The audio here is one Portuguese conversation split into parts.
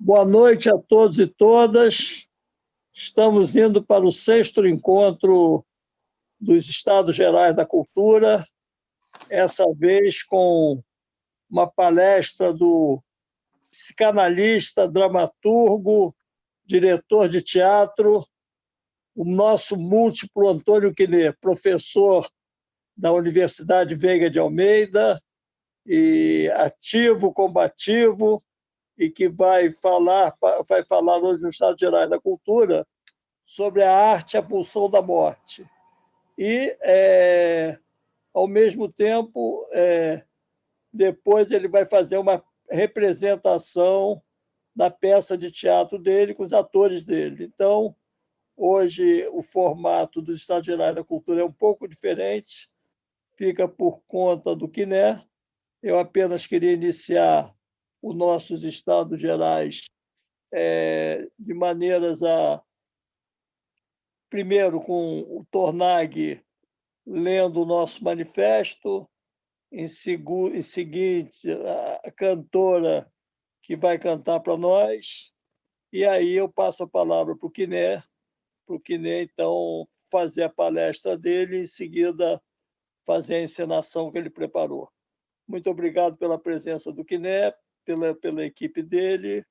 Boa noite a todos e todas. Estamos indo para o 6º encontro dos Estados Gerais da Cultura, essa vez com uma palestra do psicanalista, dramaturgo, diretor de teatro, o nosso múltiplo Antônio Quiné, professor da Universidade Veiga de Almeida, e ativo, combativo, e que vai falar hoje no Estados Gerais da Cultura sobre a arte e a pulsão da morte. E, ao mesmo tempo, depois ele vai fazer uma representação da peça de teatro dele com os atores dele. Então, hoje, o formato dos Estados Gerais da Cultura é um pouco diferente, fica por conta do Quiné. Eu apenas queria iniciar os nossos Estados Gerais de maneiras a... Primeiro, com o Tornag lendo o nosso manifesto, em seguinte, a cantora que vai cantar para nós, e aí eu passo a palavra para o Quiné, então, fazer a palestra dele e, em seguida, fazer a encenação que ele preparou. Muito obrigado pela presença do Quiné, pela equipe dele,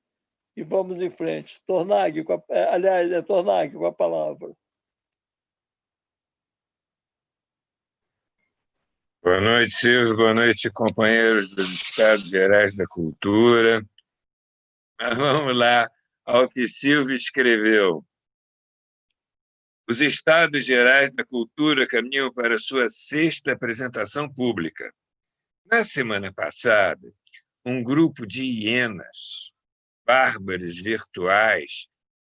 e vamos em frente. Tornag, Tornag com a palavra. Boa noite, Silvio. Boa noite, companheiros dos Estados Gerais da Cultura. Mas vamos lá ao que Silvio escreveu. Os Estados Gerais da Cultura caminham para sua 6ª apresentação pública. Na semana passada, um grupo de hienas, bárbaros virtuais,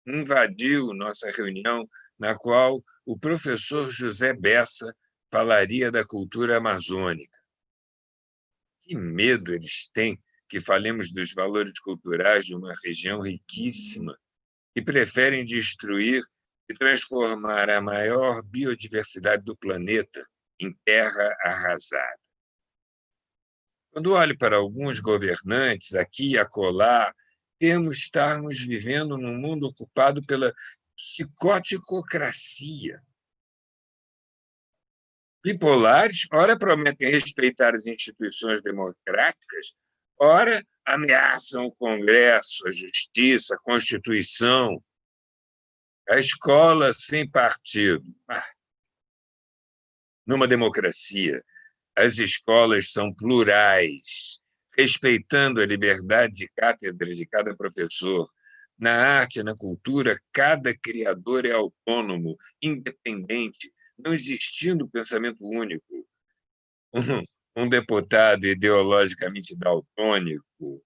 invadiu nossa reunião, na qual o professor José Bessa falaria da cultura amazônica. Que medo eles têm que falemos dos valores culturais de uma região riquíssima e preferem destruir e transformar a maior biodiversidade do planeta em terra arrasada. Quando olho para alguns governantes aqui e acolá, temos estarmos vivendo num mundo ocupado pela psicoticocracia. Bipolares, ora prometem respeitar as instituições democráticas, ora ameaçam o Congresso, a Justiça, a Constituição, a escola sem partido. Numa democracia, as escolas são plurais, respeitando a liberdade de cátedra de cada professor. Na arte e na cultura, cada criador é autônomo, independente, não existindo pensamento único. Um deputado ideologicamente daltônico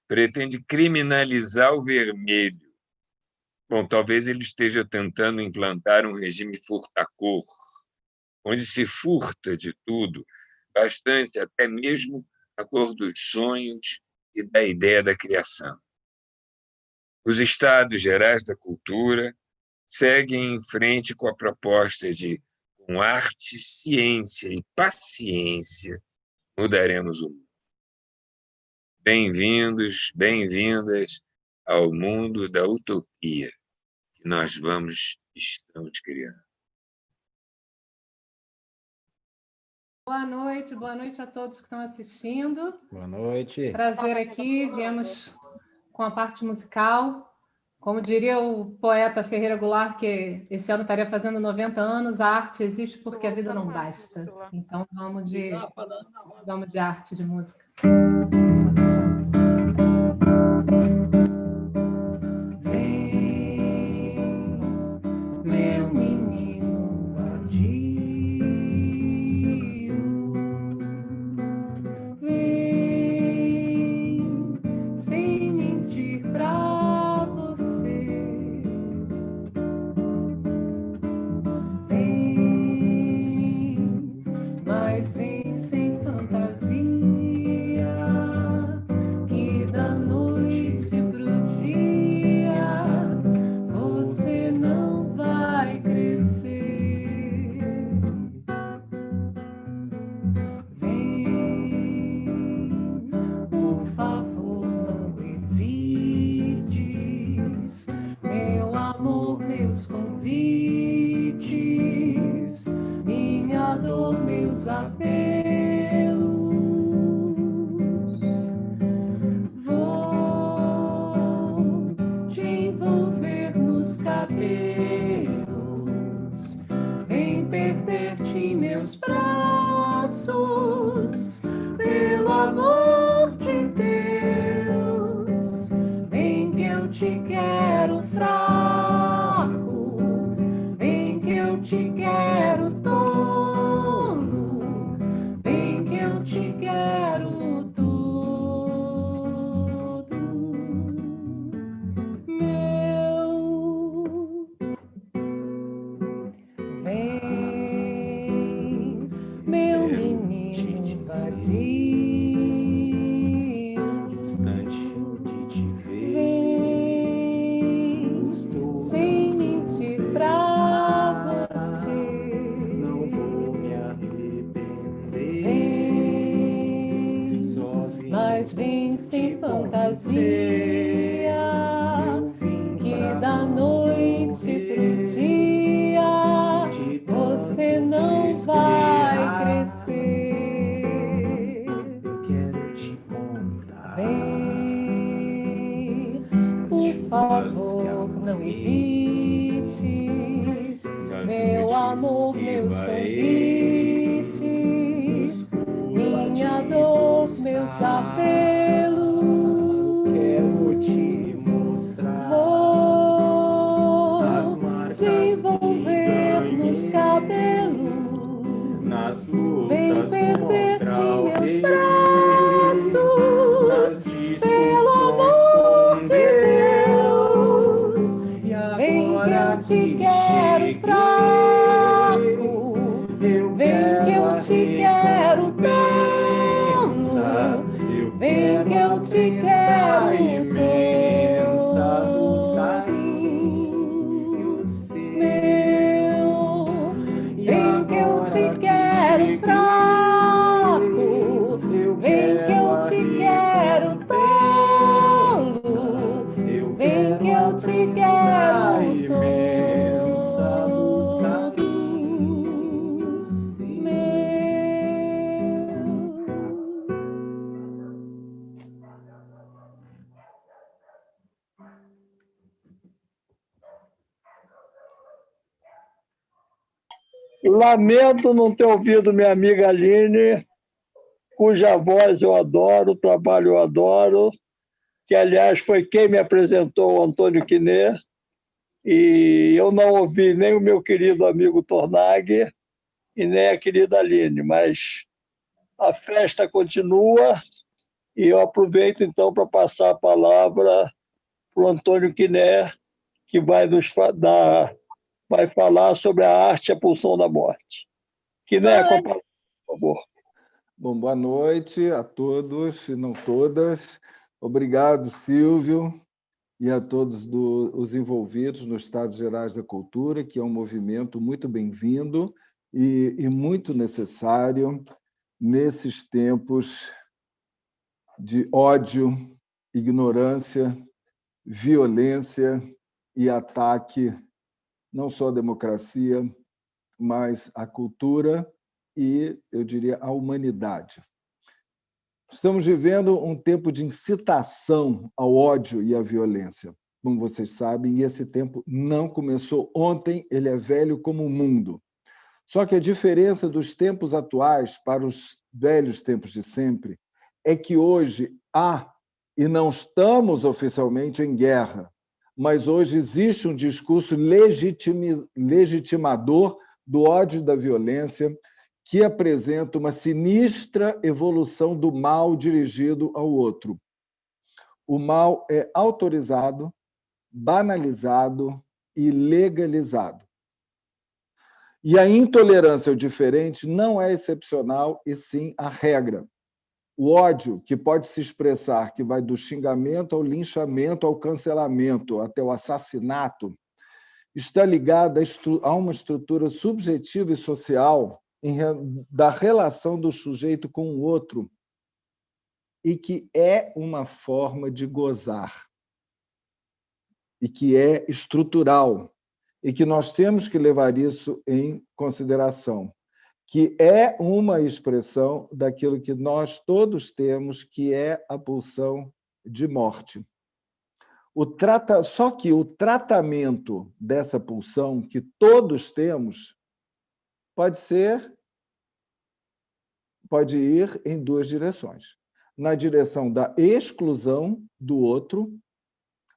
pretende criminalizar o vermelho. Bom, talvez ele esteja tentando implantar um regime furta-cor, onde se furta de tudo, bastante até mesmo a cor dos sonhos e da ideia da criação. Os Estados Gerais da Cultura seguem em frente com a proposta de, com arte, ciência e paciência, mudaremos o mundo. Bem-vindos, bem-vindas ao mundo da utopia que nós estamos criando. Boa noite a todos que estão assistindo. Boa noite. Prazer aqui, viemos com a parte musical. Como diria o poeta Ferreira Goulart, que esse ano estaria fazendo 90 anos, a arte existe porque a vida não basta. Então vamos de arte, de música. Mas vem sem fantasia. mas vim sem fantasia, que da noite pro dia você não vai crescer. Eu quero te contar. Vem, por favor, não evites, meu amor, meus convites, minha dor, meus apelos. Quero te mostrar. Vou te envolver nos cabelos, Nas vem lutas perder-te contra em o meus rei, braços, nas pelo amor de Deus. E Vem que agora eu te quero fraco, vem que eu te quero tolo, vem que eu te quero imensa dos todo carinhos meu. E Vem que eu te quero fraco, vem que eu te quero tolo, vem que eu te quero imensa dos todos Lamento não ter ouvido minha amiga Aline, cuja voz eu adoro, o trabalho eu adoro, que, aliás, foi quem me apresentou o Antônio Quinet, e eu não ouvi nem o meu querido amigo Tornag e nem a querida Aline, mas a festa continua e eu aproveito, então, para passar a palavra para o Antônio Quinet, que vai falar sobre a arte e a pulsão da morte. Quinet, com a palavra, por favor. Bom, boa noite a todos e não todas. Obrigado, Silvio, e a todos os envolvidos no Estados Gerais da Cultura, que é um movimento muito bem-vindo e muito necessário nesses tempos de ódio, ignorância, violência e ataque não só à democracia, mas à cultura e, eu diria, à humanidade. Estamos vivendo um tempo de incitação ao ódio e à violência, como vocês sabem, e esse tempo não começou ontem, ele é velho como o mundo. Só que a diferença dos tempos atuais para os velhos tempos de sempre é que hoje há, e não estamos oficialmente em guerra, mas hoje existe um discurso legitimador do ódio e da violência, que apresenta uma sinistra evolução do mal dirigido ao outro. O mal é autorizado, banalizado e legalizado. E a intolerância ao diferente não é excepcional, e sim a regra. O ódio, que pode se expressar, que vai do xingamento ao linchamento, ao cancelamento, até o assassinato, está ligado a uma estrutura subjetiva e social da relação do sujeito com o outro, e que é uma forma de gozar, e que é estrutural, e que nós temos que levar isso em consideração, que é uma expressão daquilo que nós todos temos, que é a pulsão de morte. Só que o tratamento dessa pulsão que todos temos pode ir em duas direções. Na direção da exclusão do outro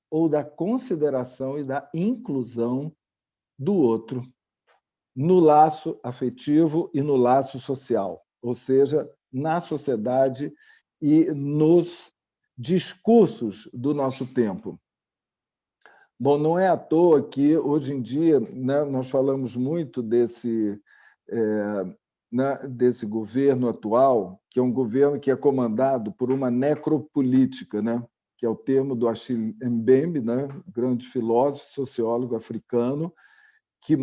ou da consideração e da inclusão do outro no laço afetivo e no laço social, ou seja, na sociedade e nos discursos do nosso tempo. Bom, não é à toa que, hoje em dia, né, nós falamos muito desse governo atual, que é um governo que é comandado por uma necropolítica, né, que é o termo do Achille Mbembe, né, grande filósofo, sociólogo africano, que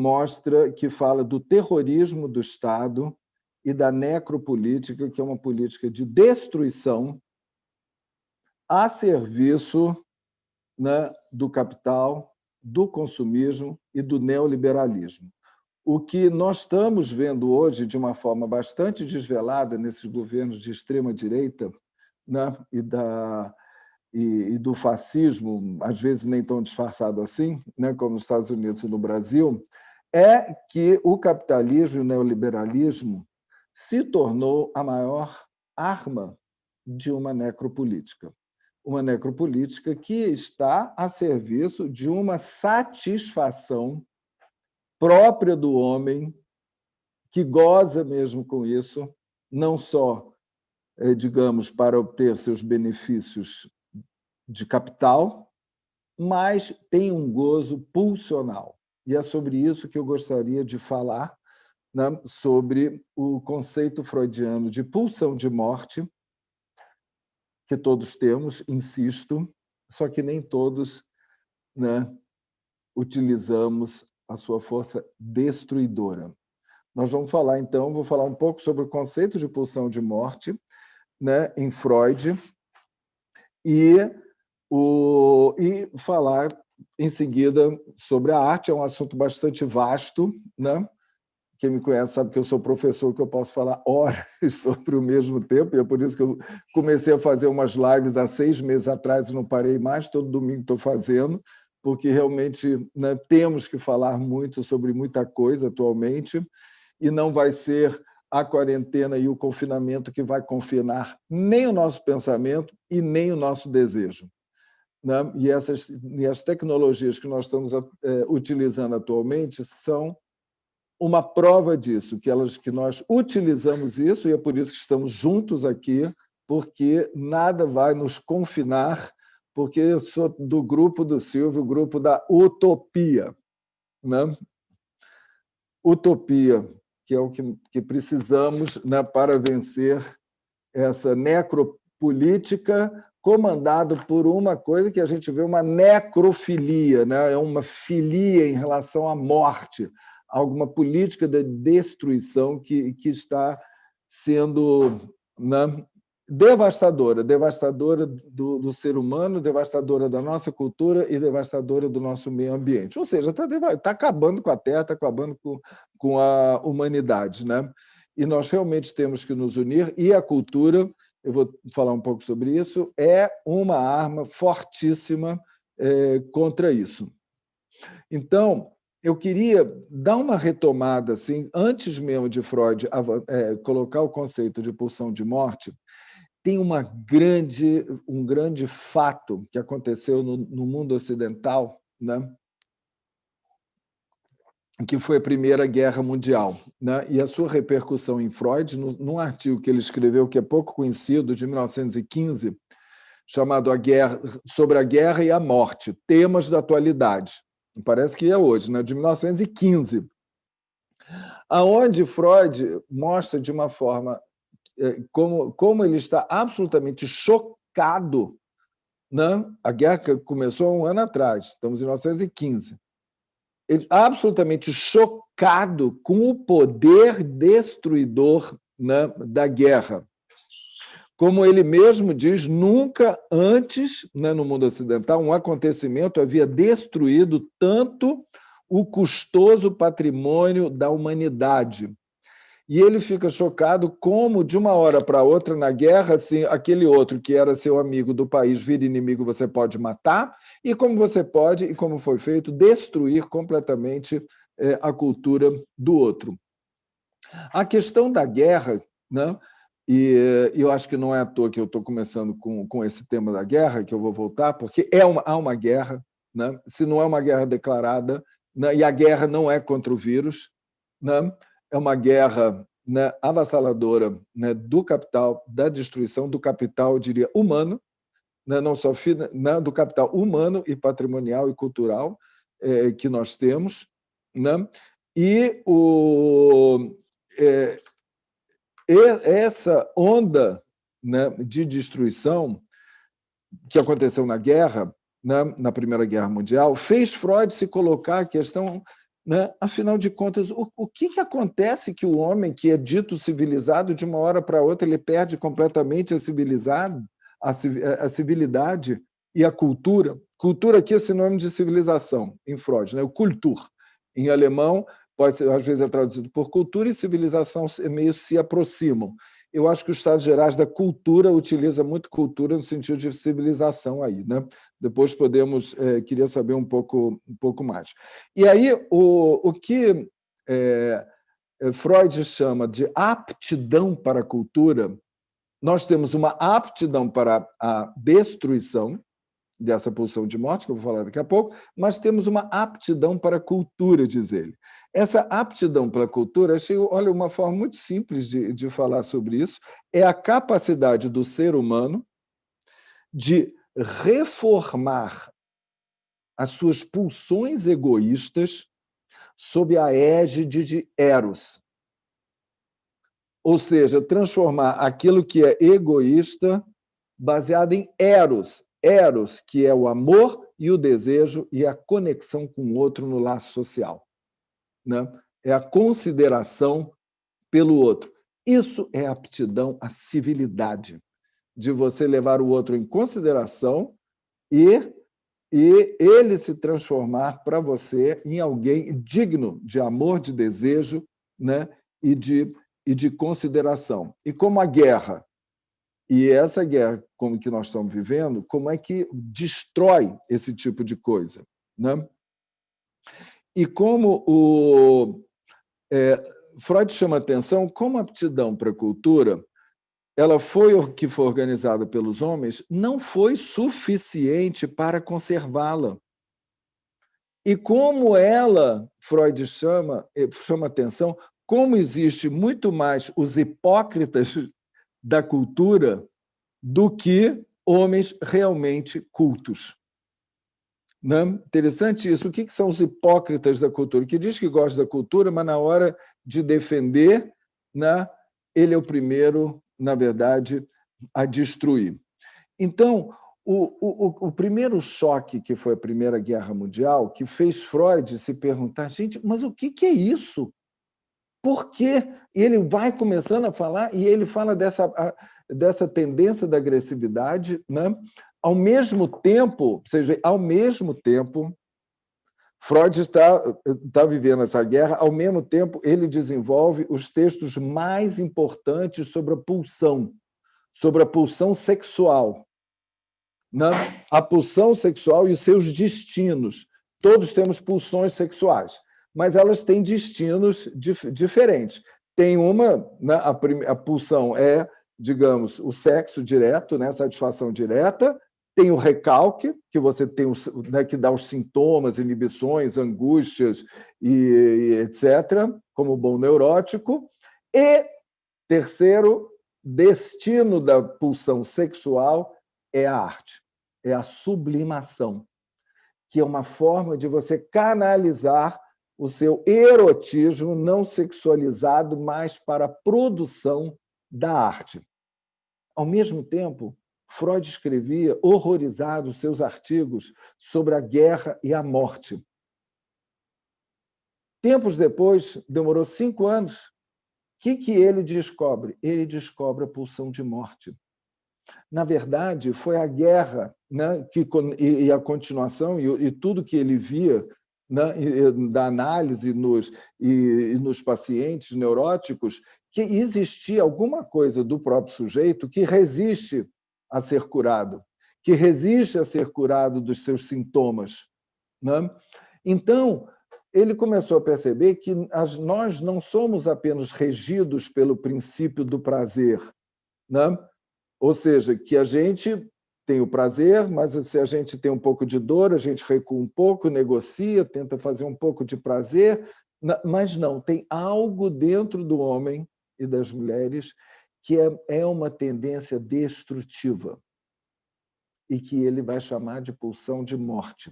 fala do terrorismo do Estado e da necropolítica, que é uma política de destruição a serviço, né, do capital, do consumismo e do neoliberalismo. O que nós estamos vendo hoje, de uma forma bastante desvelada, nesses governos de extrema-direita, né, e do fascismo, às vezes nem tão disfarçado assim, né, como nos Estados Unidos e no Brasil, é que o capitalismo e o neoliberalismo se tornou a maior arma de uma necropolítica. Uma necropolítica que está a serviço de uma satisfação própria do homem, que goza mesmo com isso, não só, digamos, para obter seus benefícios de capital, mas tem um gozo pulsional. E é sobre isso que eu gostaria de falar, né, sobre o conceito freudiano de pulsão de morte, que todos temos, insisto, só que nem todos, né, utilizamos a sua força destruidora. Nós vamos falar, então, vou falar um pouco sobre o conceito de pulsão de morte, né, em Freud, e falar em seguida sobre a arte. É um assunto bastante vasto, né? Quem me conhece sabe que eu sou professor, que eu posso falar horas sobre o mesmo tempo, e é por isso que eu comecei a fazer umas lives há 6 meses atrás e não parei mais, todo domingo estou fazendo, porque realmente, né, temos que falar muito sobre muita coisa atualmente, e não vai ser a quarentena e o confinamento que vai confinar nem o nosso pensamento e nem o nosso desejo, né? E as tecnologias que nós estamos utilizando atualmente são uma prova disso, que nós utilizamos isso, e é por isso que estamos juntos aqui, porque nada vai nos confinar, porque eu sou do grupo do Silvio, o grupo da utopia, né? Utopia, que é o que precisamos, né, para vencer essa necropolítica, comandado por uma coisa que a gente vê, uma necrofilia, né? É uma filia em relação à morte, alguma política de destruição que está sendo, né, devastadora do ser humano, devastadora da nossa cultura e devastadora do nosso meio ambiente. Ou seja, está acabando com a Terra, está acabando com a humanidade, né? E nós realmente temos que nos unir, e a cultura, eu vou falar um pouco sobre isso, é uma arma fortíssima contra isso. Então, eu queria dar uma retomada, assim, antes mesmo de Freud colocar o conceito de pulsão de morte. Tem um grande fato que aconteceu no mundo ocidental, né? Que foi a Primeira Guerra Mundial, né? E a sua repercussão em Freud, num artigo que ele escreveu, que é pouco conhecido, de 1915, chamado Sobre a Guerra e a Morte, Temas da Atualidade. Parece que é hoje, né? De 1915, aonde Freud mostra de uma forma como ele está absolutamente chocado, né? A guerra começou 1 ano atrás, estamos em 1915. Ele absolutamente chocado com o poder destruidor, né, da guerra. Como ele mesmo diz, nunca antes, né, no mundo ocidental, um acontecimento havia destruído tanto o custoso patrimônio da humanidade. E ele fica chocado como, de uma hora para outra, na guerra, assim, aquele outro que era seu amigo do país vira inimigo, você pode matar, e como você pode, e como foi feito, destruir completamente a cultura do outro. A questão da guerra, né? E eu acho que não é à toa que eu estou começando com esse tema da guerra, que eu vou voltar, porque há uma guerra, né? Se não é uma guerra declarada, né? E a guerra não é contra o vírus, né? É uma guerra, né, avassaladora, né, do capital, da destruição do capital, eu diria, humano, né? Não só né, do capital humano e patrimonial e cultural que nós temos, né? E essa onda, né, de destruição que aconteceu na guerra, né, na Primeira Guerra Mundial, fez Freud se colocar a questão, né, afinal de contas, o que acontece que o homem que é dito civilizado, de uma hora para outra, ele perde completamente a a civilidade e a cultura. Cultura aqui é sinônimo de civilização, em Freud, né? O Kultur. Em alemão, pode ser, às vezes é traduzido por cultura, e civilização meio se aproximam. Eu acho que os Estados Gerais da Cultura utiliza muito cultura no sentido de civilização aí, né? Depois podemos, queria saber um pouco mais. E aí, o que Freud chama de aptidão para a cultura, nós temos uma aptidão para a destruição dessa pulsão de morte, que eu vou falar daqui a pouco, mas temos uma aptidão para a cultura, diz ele. Essa aptidão para a cultura, achei, olha, uma forma muito simples de falar sobre isso, é a capacidade do ser humano de reformar as suas pulsões egoístas sob a égide de Eros. Ou seja, transformar aquilo que é egoísta baseado em Eros. Eros, que é o amor e o desejo e a conexão com o outro no laço social, né? É a consideração pelo outro. Isso é aptidão à civilidade, de você levar o outro em consideração e ele se transformar para você em alguém digno de amor, de desejo, né? e de consideração. E como a guerra, e essa guerra, como que nós estamos vivendo, como é que destrói esse tipo de coisa, né? E como Freud chama a atenção, como a aptidão para a cultura, ela foi organizada pelos homens, não foi suficiente para conservá-la. E como ela, Freud chama a atenção, como existe muito mais os hipócritas da cultura do que homens realmente cultos. Né? Interessante isso. O que são os hipócritas da cultura? Que diz que gosta da cultura, mas na hora de defender, né, ele é o primeiro, na verdade, a destruir. Então, o primeiro choque, que foi a Primeira Guerra Mundial, que fez Freud se perguntar, gente, mas o que é isso? Por quê? E ele vai começando a falar, e ele fala dessa tendência da agressividade, né? Ao mesmo tempo, Freud está vivendo essa guerra, ao mesmo tempo ele desenvolve os textos mais importantes sobre a pulsão sexual, né? A pulsão sexual e os seus destinos. Todos temos pulsões sexuais, mas elas têm destinos diferentes. Tem uma, né, a pulsão é, digamos, o sexo direto, né, satisfação direta. Tem o recalque, que você tem, né, que dá os sintomas, inibições, angústias e etc., como bom neurótico. E, terceiro, destino da pulsão sexual é a arte, é a sublimação, que é uma forma de você canalizar o seu erotismo não sexualizado mais para a produção da arte. Ao mesmo tempo, Freud escrevia, horrorizado, seus artigos sobre a guerra e a morte. Tempos depois, demorou 5 anos, o que ele descobre? Ele descobre a pulsão de morte. Na verdade, foi a guerra, né, e a continuação, e tudo que ele via, né, da análise nos pacientes neuróticos, que existia alguma coisa do próprio sujeito que resiste a ser curado, que resiste a ser curado dos seus sintomas, né? Então, ele começou a perceber que nós não somos apenas regidos pelo princípio do prazer, né? Ou seja, que a gente tem o prazer, mas se a gente tem um pouco de dor, a gente recua um pouco, negocia, tenta fazer um pouco de prazer, mas não, tem algo dentro do homem e das mulheres que é uma tendência destrutiva e que ele vai chamar de pulsão de morte.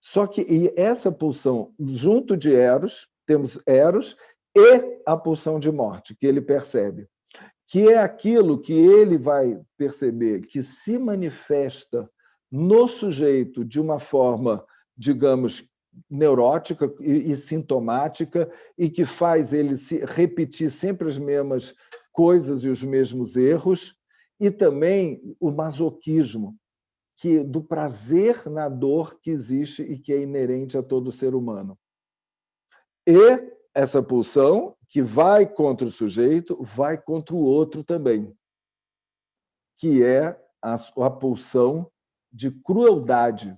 Só que essa pulsão, junto de Eros, temos Eros e a pulsão de morte, que ele percebe, que é aquilo que ele vai perceber que se manifesta no sujeito de uma forma, digamos, neurótica e sintomática, e que faz ele se repetir sempre as mesmas coisas e os mesmos erros, e também o masoquismo, do prazer na dor que existe e que é inerente a todo ser humano. E essa pulsão, que vai contra o sujeito, vai contra o outro também, que é a pulsão de crueldade,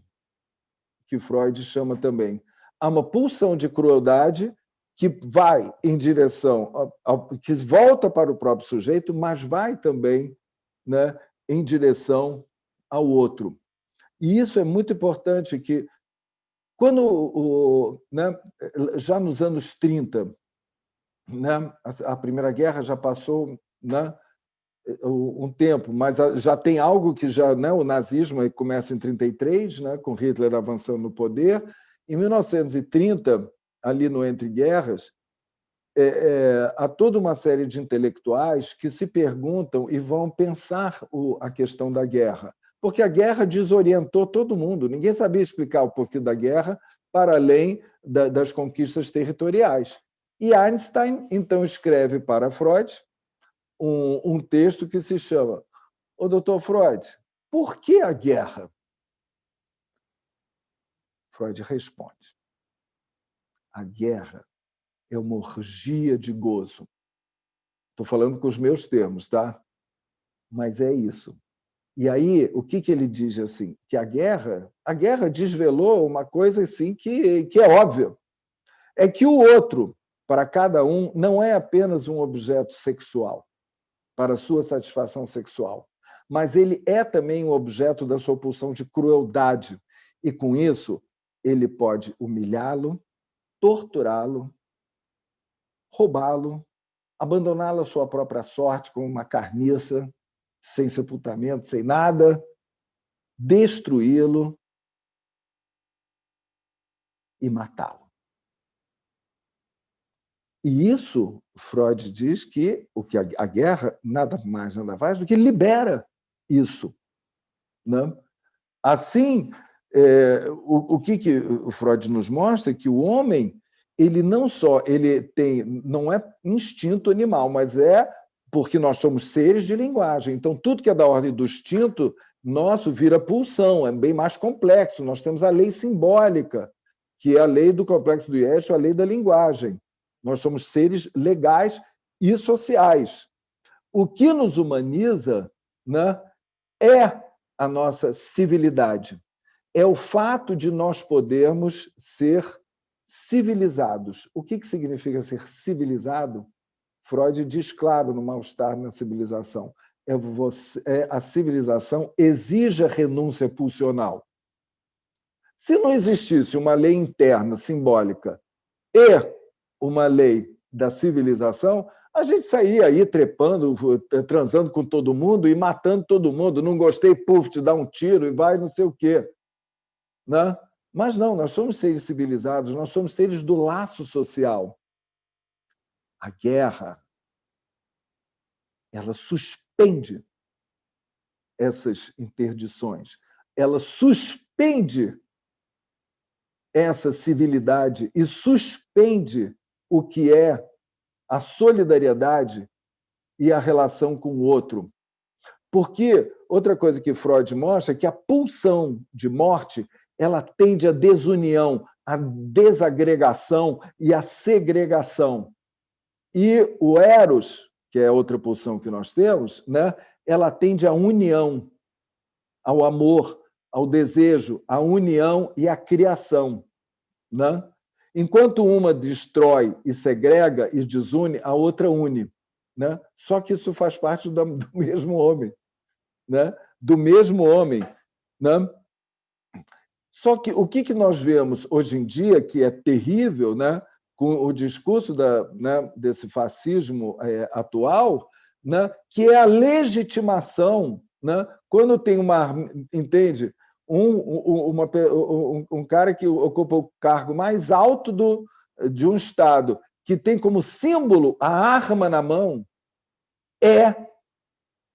que Freud chama também. Há uma pulsão de crueldade que vai em direção, que volta para o próprio sujeito, mas vai também, né, em direção ao outro. E isso é muito importante, que quando, né, já nos anos 30, né, a Primeira Guerra já passou, né, um tempo, mas já tem algo que já, né, o nazismo começa em 33, né, com Hitler avançando no poder. Em 1930, ali no Entre Guerras, há toda uma série de intelectuais que se perguntam e vão pensar a questão da guerra, porque a guerra desorientou todo mundo, ninguém sabia explicar o porquê da guerra para além das conquistas territoriais. E Einstein, então, escreve para Freud um texto que se chama "Ô, doutor Freud, por que a guerra?" Freud responde: a guerra é uma orgia de gozo. Estou falando com os meus termos, tá? Mas é isso. E aí, o que ele diz assim? Que a guerra desvelou uma coisa assim que é óbvia. É que o outro, para cada um, não é apenas um objeto sexual, para sua satisfação sexual, mas ele é também um objeto da sua pulsão de crueldade. E, com isso, ele pode humilhá-lo, torturá-lo, roubá-lo, abandoná-lo à sua própria sorte como uma carniça, sem sepultamento, sem nada, destruí-lo e matá-lo. E isso, Freud diz que a guerra nada mais, nada mais do que libera isso, né? Assim, o que o Freud nos mostra é que o homem, ele não só não é instinto animal, mas é porque nós somos seres de linguagem. Então, tudo que é da ordem do instinto nosso vira pulsão, é bem mais complexo. Nós temos a lei simbólica, que é a lei do complexo do Escher, a lei da linguagem. Nós somos seres legais e sociais. O que nos humaniza, né, é a nossa civilidade. É o fato de nós podermos ser civilizados. O que significa ser civilizado? Freud diz claro no Mal-Estar na Civilização. A civilização exige a renúncia pulsional. Se não existisse uma lei interna simbólica e uma lei da civilização, a gente saía aí trepando, transando com todo mundo e matando todo mundo. Não gostei, puf, te dá um tiro e vai não sei o quê. Né? Mas não, nós somos seres civilizados, nós somos seres do laço social. A guerra, ela suspende essas interdições, ela suspende essa civilidade e suspende o que é a solidariedade e a relação com o outro. Porque outra coisa que Freud mostra é que a pulsão de morte ela tende à desunião, à desagregação e à segregação. E o Eros, que é outra pulsão que nós temos, né, ela tende à união, ao amor, ao desejo, à união e à criação. Né? Enquanto uma destrói e segrega e desune, a outra une. Né? Só que isso faz parte do mesmo homem. Né? Do mesmo homem. Né? Só que o que nós vemos hoje em dia, que é terrível, né? Com o discurso né, desse fascismo atual, né? Que é a legitimação, né? Quando tem entende? Um cara que ocupa o cargo mais alto de um Estado, que tem como símbolo a arma na mão,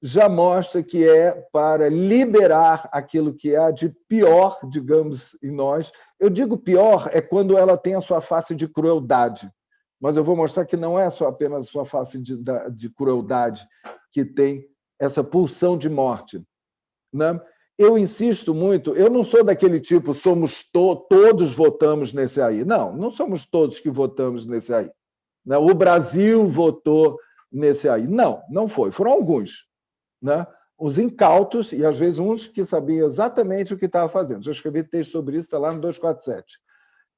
já mostra que é para liberar aquilo que há de pior, digamos, em nós. Eu digo pior é quando ela tem a sua face de crueldade, mas eu vou mostrar que não é só apenas a sua face de crueldade que tem essa pulsão de morte, né? Eu insisto muito, eu não sou daquele tipo, todos votamos nesse aí. Não, não somos todos que votamos nesse aí. Né? O Brasil votou nesse aí. Não, não foi. Foram alguns. Né? Os incautos, e às vezes uns que sabiam exatamente o que estava fazendo. Já escrevi texto sobre isso, está lá no 247.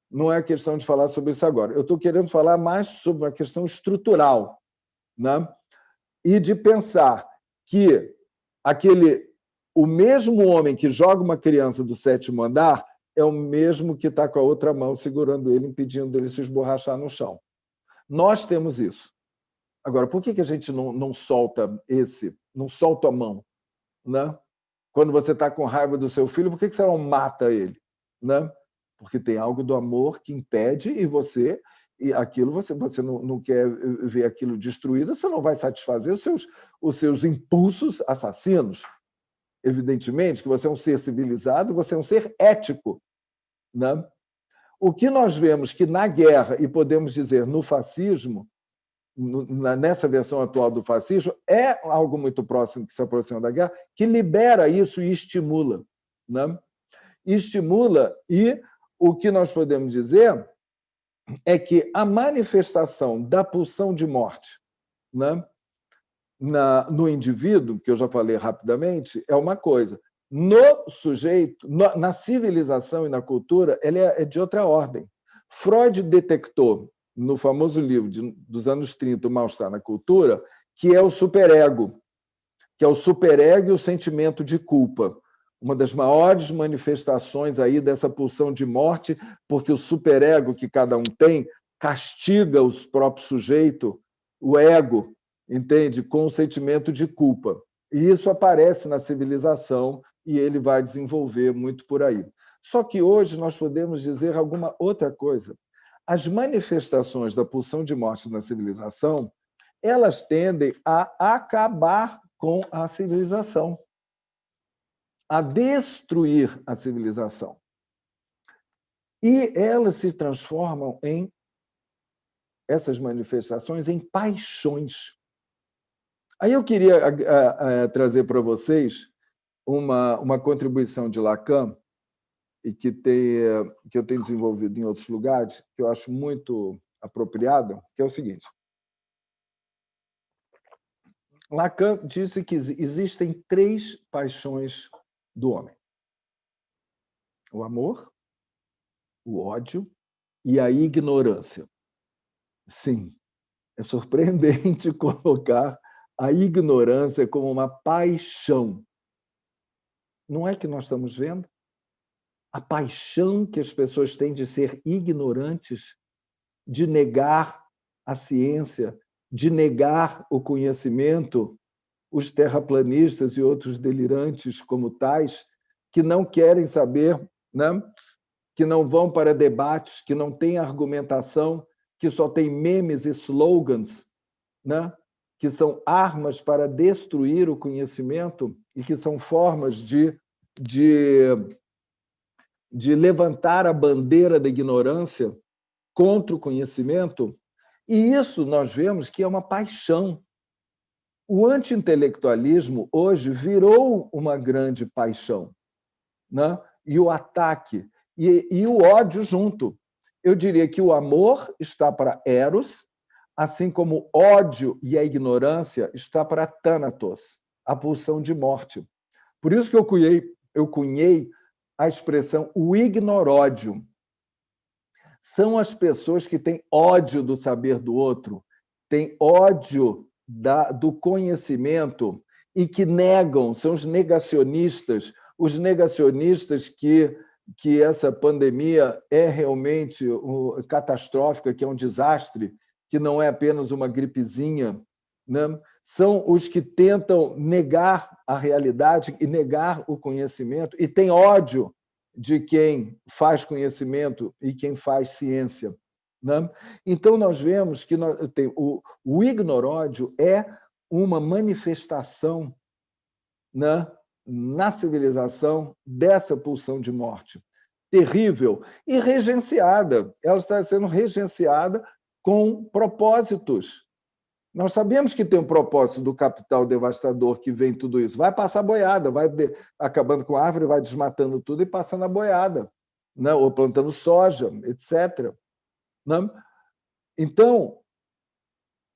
Não é questão de falar sobre isso agora. Eu estou querendo falar mais sobre uma questão estrutural, né? E de pensar que o mesmo homem que joga uma criança do 7º andar é o mesmo que está com a outra mão segurando ele, impedindo ele se esborrachar no chão. Nós temos isso. Agora, por que a gente não solta não solta a mão? Né? Quando você está com raiva do seu filho, por que você não mata ele? Né? Porque tem algo do amor que impede e aquilo você não quer ver aquilo destruído, você não vai satisfazer os seus impulsos assassinos. Evidentemente que você é um ser civilizado, você é um ser ético. Né? O que nós vemos que na guerra, e podemos dizer no fascismo, nessa versão atual do fascismo, é algo muito próximo que se aproxima da guerra, que libera isso e estimula. Né? Estimula, e o que nós podemos dizer é que a manifestação da pulsão de morte, né, no indivíduo, que eu já falei rapidamente, é uma coisa. No sujeito, na civilização e na cultura, ela é de outra ordem. Freud detectou, no famoso livro dos anos 30, O Mal-Estar na Cultura, que é o superego, e o sentimento de culpa. Uma das maiores manifestações aí dessa pulsão de morte, porque o superego que cada um tem castiga o próprio sujeito, o ego, entende? Com o sentimento de culpa. E isso aparece na civilização e ele vai desenvolver muito por aí. Só que hoje nós podemos dizer alguma outra coisa. As manifestações da pulsão de morte na civilização, elas tendem a acabar com a civilização, a destruir a civilização. E elas se transformam essas manifestações em paixões. Aí eu queria trazer para vocês uma contribuição de Lacan, e que eu tenho desenvolvido em outros lugares, que eu acho muito apropriada, que é o seguinte. Lacan disse que existem 3 paixões do homem: o amor, o ódio e a ignorância. Sim, é surpreendente colocar a ignorância como uma paixão. Não é que nós estamos vendo? A paixão que as pessoas têm de ser ignorantes, de negar a ciência, de negar o conhecimento, os terraplanistas e outros delirantes como tais, que não querem saber, né? Que não vão para debates, que não têm argumentação, que só tem memes e slogans, né? Que são armas para destruir o conhecimento e que são formas de levantar a bandeira da ignorância contra o conhecimento. E isso nós vemos que é uma paixão. O anti-intelectualismo hoje virou uma grande paixão, né? E o ataque, e o ódio junto. Eu diria que o amor está para Eros, assim como o ódio e a ignorância está para Thanatos, a pulsão de morte. Por isso que eu cunhei a expressão o ignoródio. São as pessoas que têm ódio do saber do outro, têm ódio do conhecimento e que negam, são os negacionistas que essa pandemia é realmente catastrófica, que é um desastre, que não é apenas uma gripezinha, né? São os que tentam negar a realidade e negar o conhecimento e têm ódio de quem faz conhecimento e quem faz ciência. Né? Então, nós vemos que o ignoródio é uma manifestação, né, na civilização dessa pulsão de morte. Terrível e regenciada. Ela está sendo regenciada com propósitos. Nós sabemos que tem um propósito do capital devastador que vem tudo isso. Vai passar boiada, vai acabando com a árvore, vai desmatando tudo e passando a boiada, né? Ou plantando soja, etc. Né? Então,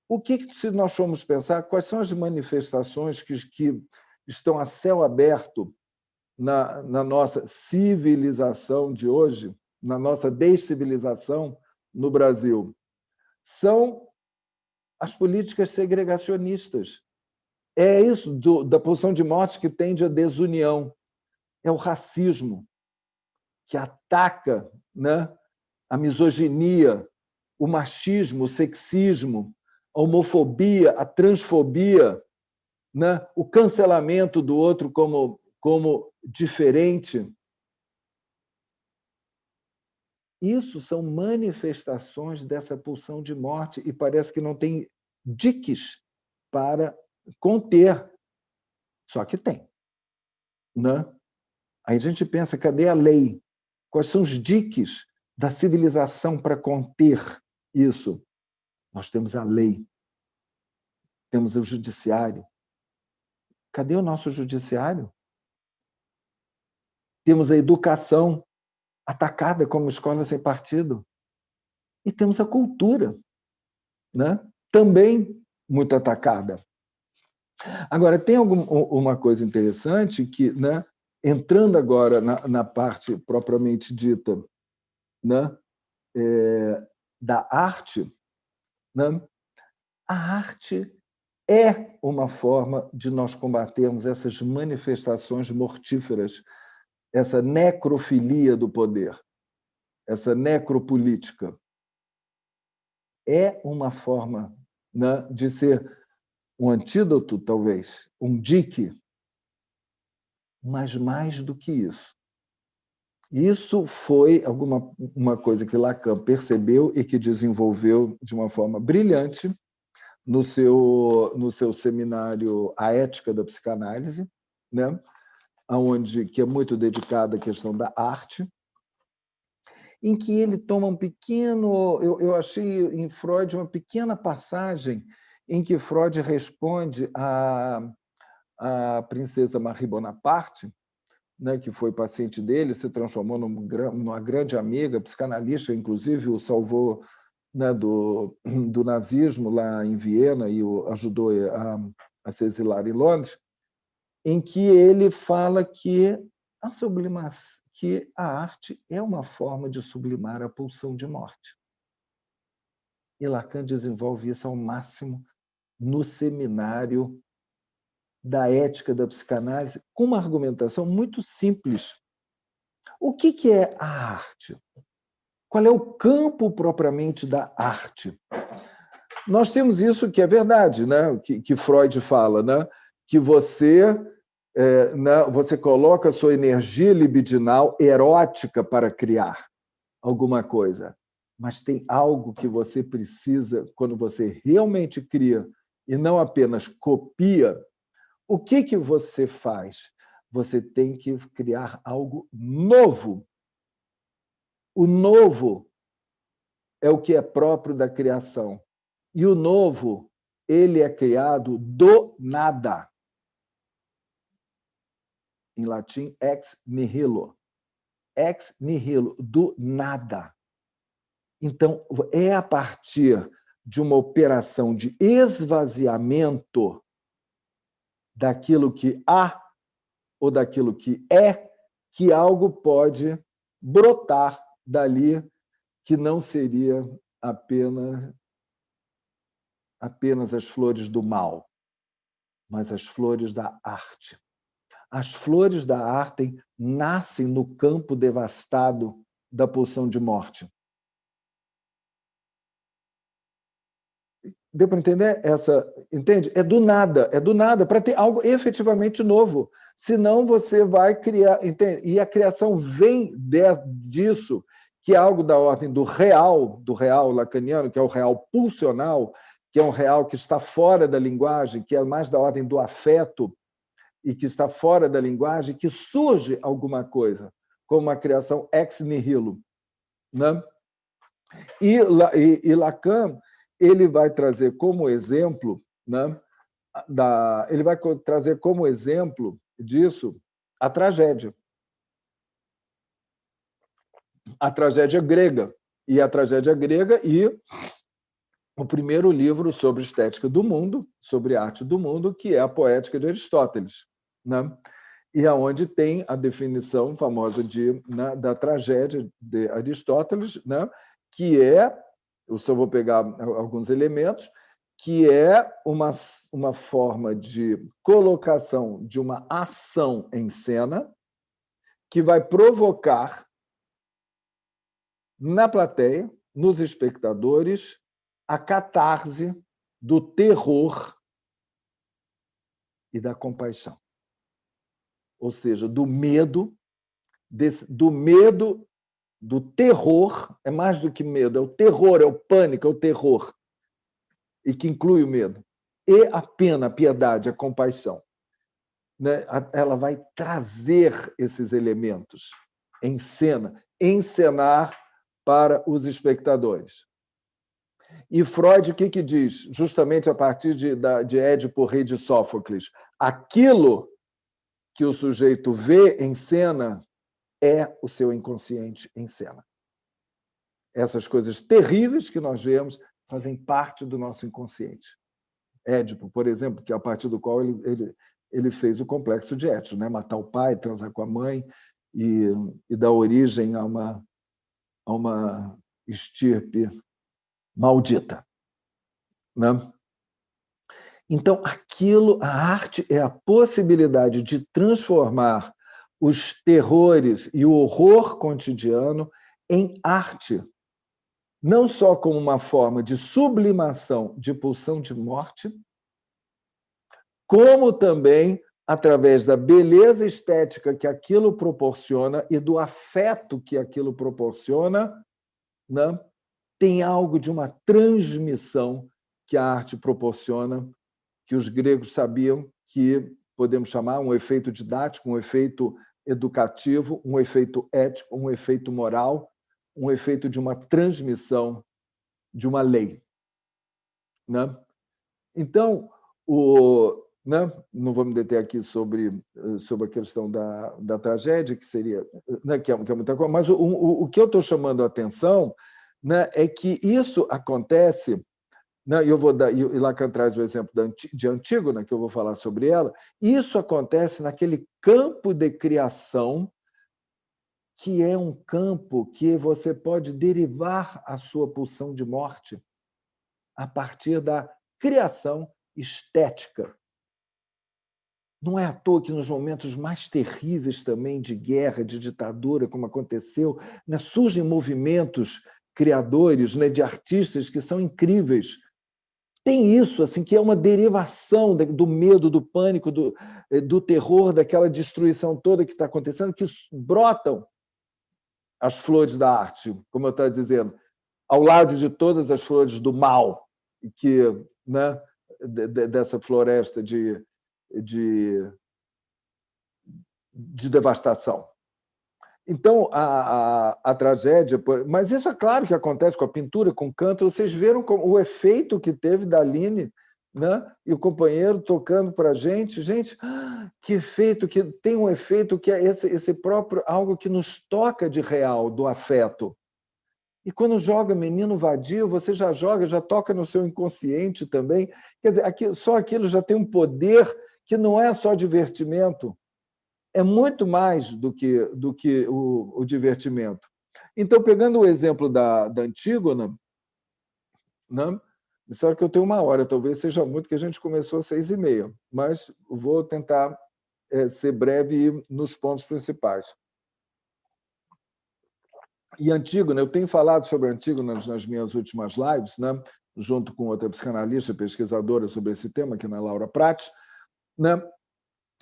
o que, se nós formos pensar, quais são as manifestações que estão a céu aberto na nossa civilização de hoje, na nossa descivilização no Brasil? São as políticas segregacionistas. É isso da pulsão de morte que tende à desunião. É o racismo, que ataca, né, a misoginia, o machismo, o sexismo, a homofobia, a transfobia, né, o cancelamento do outro como diferente. Isso são manifestações dessa pulsão de morte e parece que não tem diques para conter. Só que tem. Né? Aí a gente pensa, cadê a lei? Quais são os diques da civilização para conter isso? Nós temos a lei, temos o judiciário. Cadê o nosso judiciário? Temos a educação atacada como escola sem partido. E temos a cultura, né? Também muito atacada. Agora, tem uma coisa interessante que, né, entrando agora na parte propriamente dita, né, da arte, né, a arte é uma forma de nós combatermos essas manifestações mortíferas, essa necrofilia do poder, essa necropolítica. É uma forma, né, de ser um antídoto, talvez, um dique, mas mais do que isso. Isso foi uma coisa que Lacan percebeu e que desenvolveu de uma forma brilhante no seu seminário A Ética da Psicanálise, né? Que é muito dedicado à questão da arte, em que ele toma um pequeno... Eu achei em Freud uma pequena passagem em que Freud responde à princesa Marie Bonaparte, né, que foi paciente dele, se transformou numa grande amiga, psicanalista, inclusive o salvou, né, do nazismo lá em Viena e o ajudou a se exilar em Londres, em que ele fala que a arte é uma forma de sublimar a pulsão de morte. E Lacan desenvolve isso ao máximo no seminário da Ética da Psicanálise, com uma argumentação muito simples. O que é a arte? Qual é o campo propriamente da arte? Nós temos isso que é verdade, né? que Freud fala, né? Que você coloca a sua energia libidinal erótica para criar alguma coisa, mas tem algo que você precisa, quando você realmente cria e não apenas copia, o que você faz? Você tem que criar algo novo. O novo é o que é próprio da criação. E o novo, ele é criado do nada. Em latim, ex nihilo. Ex nihilo, do nada. Então, é a partir de uma operação de esvaziamento daquilo que há ou daquilo que é, que algo pode brotar dali, que não seria apenas as flores do mal, mas as flores da arte. As flores da arte nascem no campo devastado da pulsão de morte. Deu para entender? Entende? É do nada, para ter algo efetivamente novo. Senão você vai criar... Entende? E a criação vem disso, que é algo da ordem do real lacaniano, que é o real pulsional, que é um real que está fora da linguagem, que é mais da ordem do afeto, e que está fora da linguagem, que surge alguma coisa, como uma criação ex nihilo. Né? E Lacan, ele vai trazer como exemplo, né, ele vai trazer como exemplo disso a tragédia grega. E a tragédia grega e o primeiro livro sobre estética do mundo, sobre arte do mundo, que é a Poética de Aristóteles, né? E aonde tem a definição famosa da tragédia de Aristóteles, né? Que é, eu só vou pegar alguns elementos, que é uma forma de colocação de uma ação em cena que vai provocar na plateia, nos espectadores, a catarse do terror e da compaixão. Ou seja, do medo, do terror, é mais do que medo, é o terror, é o pânico, é o terror, e que inclui o medo. E a pena, a piedade, a compaixão. Né? Ela vai trazer esses elementos em cena, encenar para os espectadores. E Freud, o que diz? Justamente a partir de Édipo, rei de Sófocles. Aquilo que o sujeito vê em cena é o seu inconsciente em cena. Essas coisas terríveis que nós vemos fazem parte do nosso inconsciente. Édipo, por exemplo, que é a partir do qual ele fez o complexo de Édipo, né? Matar o pai, transar com a mãe e dar origem a uma estirpe maldita, né? Então, a arte é a possibilidade de transformar os terrores e o horror cotidiano em arte, não só como uma forma de sublimação de pulsão de morte, como também através da beleza estética que aquilo proporciona e do afeto que aquilo proporciona, né? Tem algo de uma transmissão que a arte proporciona, que os gregos sabiam que podemos chamar um efeito didático, um efeito educativo, um efeito ético, um efeito moral, um efeito de uma transmissão de uma lei. Né? Então, né? Não vou me deter aqui sobre a questão da tragédia, que seria, né? que é muita coisa, mas o que eu estou chamando a atenção, né? É que isso acontece, né? Eu vou dar, e Lacan traz o exemplo de Antígona, que eu vou falar sobre ela. Isso acontece naquele campo de criação, que é um campo que você pode derivar a sua pulsão de morte a partir da criação estética. Não é à toa que nos momentos mais terríveis também de guerra, de ditadura, como aconteceu, né, surgem movimentos criadores, né, de artistas que são incríveis. Tem isso, assim, que é uma derivação do medo, do pânico, do terror, daquela destruição toda que está acontecendo, que brotam as flores da arte, como eu estava dizendo, ao lado de todas as flores do mal, que, né, dessa floresta de devastação. Então, a tragédia... Mas isso é claro que acontece com a pintura, com o canto. Vocês viram o efeito que teve da Aline, né? E o companheiro tocando para a gente. Gente, que efeito, que tem um efeito que é esse próprio algo que nos toca de real, do afeto. E quando joga Menino Vadio, você já joga, já toca no seu inconsciente também. Quer dizer, só aquilo já tem um poder que não é só divertimento, é muito mais do que o divertimento. Então, pegando o exemplo da Antígona, né? Disseram que eu tenho 1 hora, talvez seja muito, que a gente começou às 6h30, mas vou tentar ser breve e ir nos pontos principais. E Antígona, eu tenho falado sobre Antígona nas minhas últimas lives, né? Junto com outra psicanalista, pesquisadora sobre esse tema, que é a Laura Prati, né?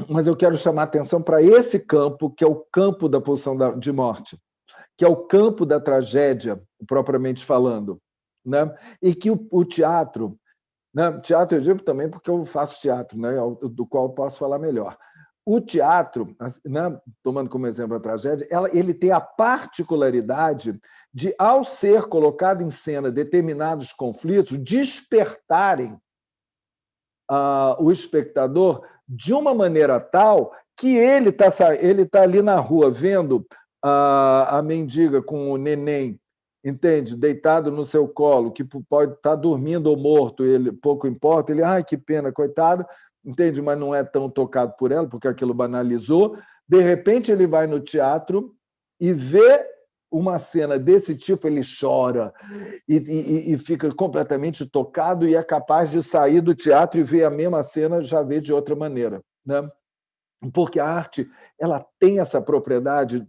Mas eu quero chamar a atenção para esse campo, que é o campo da pulsão de morte, que é o campo da tragédia, propriamente falando, né? E que o teatro, né? Teatro eu digo também porque eu faço teatro, né? Do qual eu posso falar melhor. o teatro, né, tomando como exemplo a tragédia, ele tem a particularidade de, ao ser colocado em cena determinados conflitos, despertarem o espectador de uma maneira tal que ele tá ali na rua vendo a mendiga com o neném, entende? Deitado no seu colo, que pode estar dormindo ou morto, ele pouco importa, ele, ai, que pena, coitado, entende? Mas não é tão tocado por ela, porque aquilo banalizou. De repente, ele vai no teatro e vê uma cena desse tipo, ele chora e fica completamente tocado e é capaz de sair do teatro e ver a mesma cena, já vê de outra maneira, né? Porque a arte ela tem essa propriedade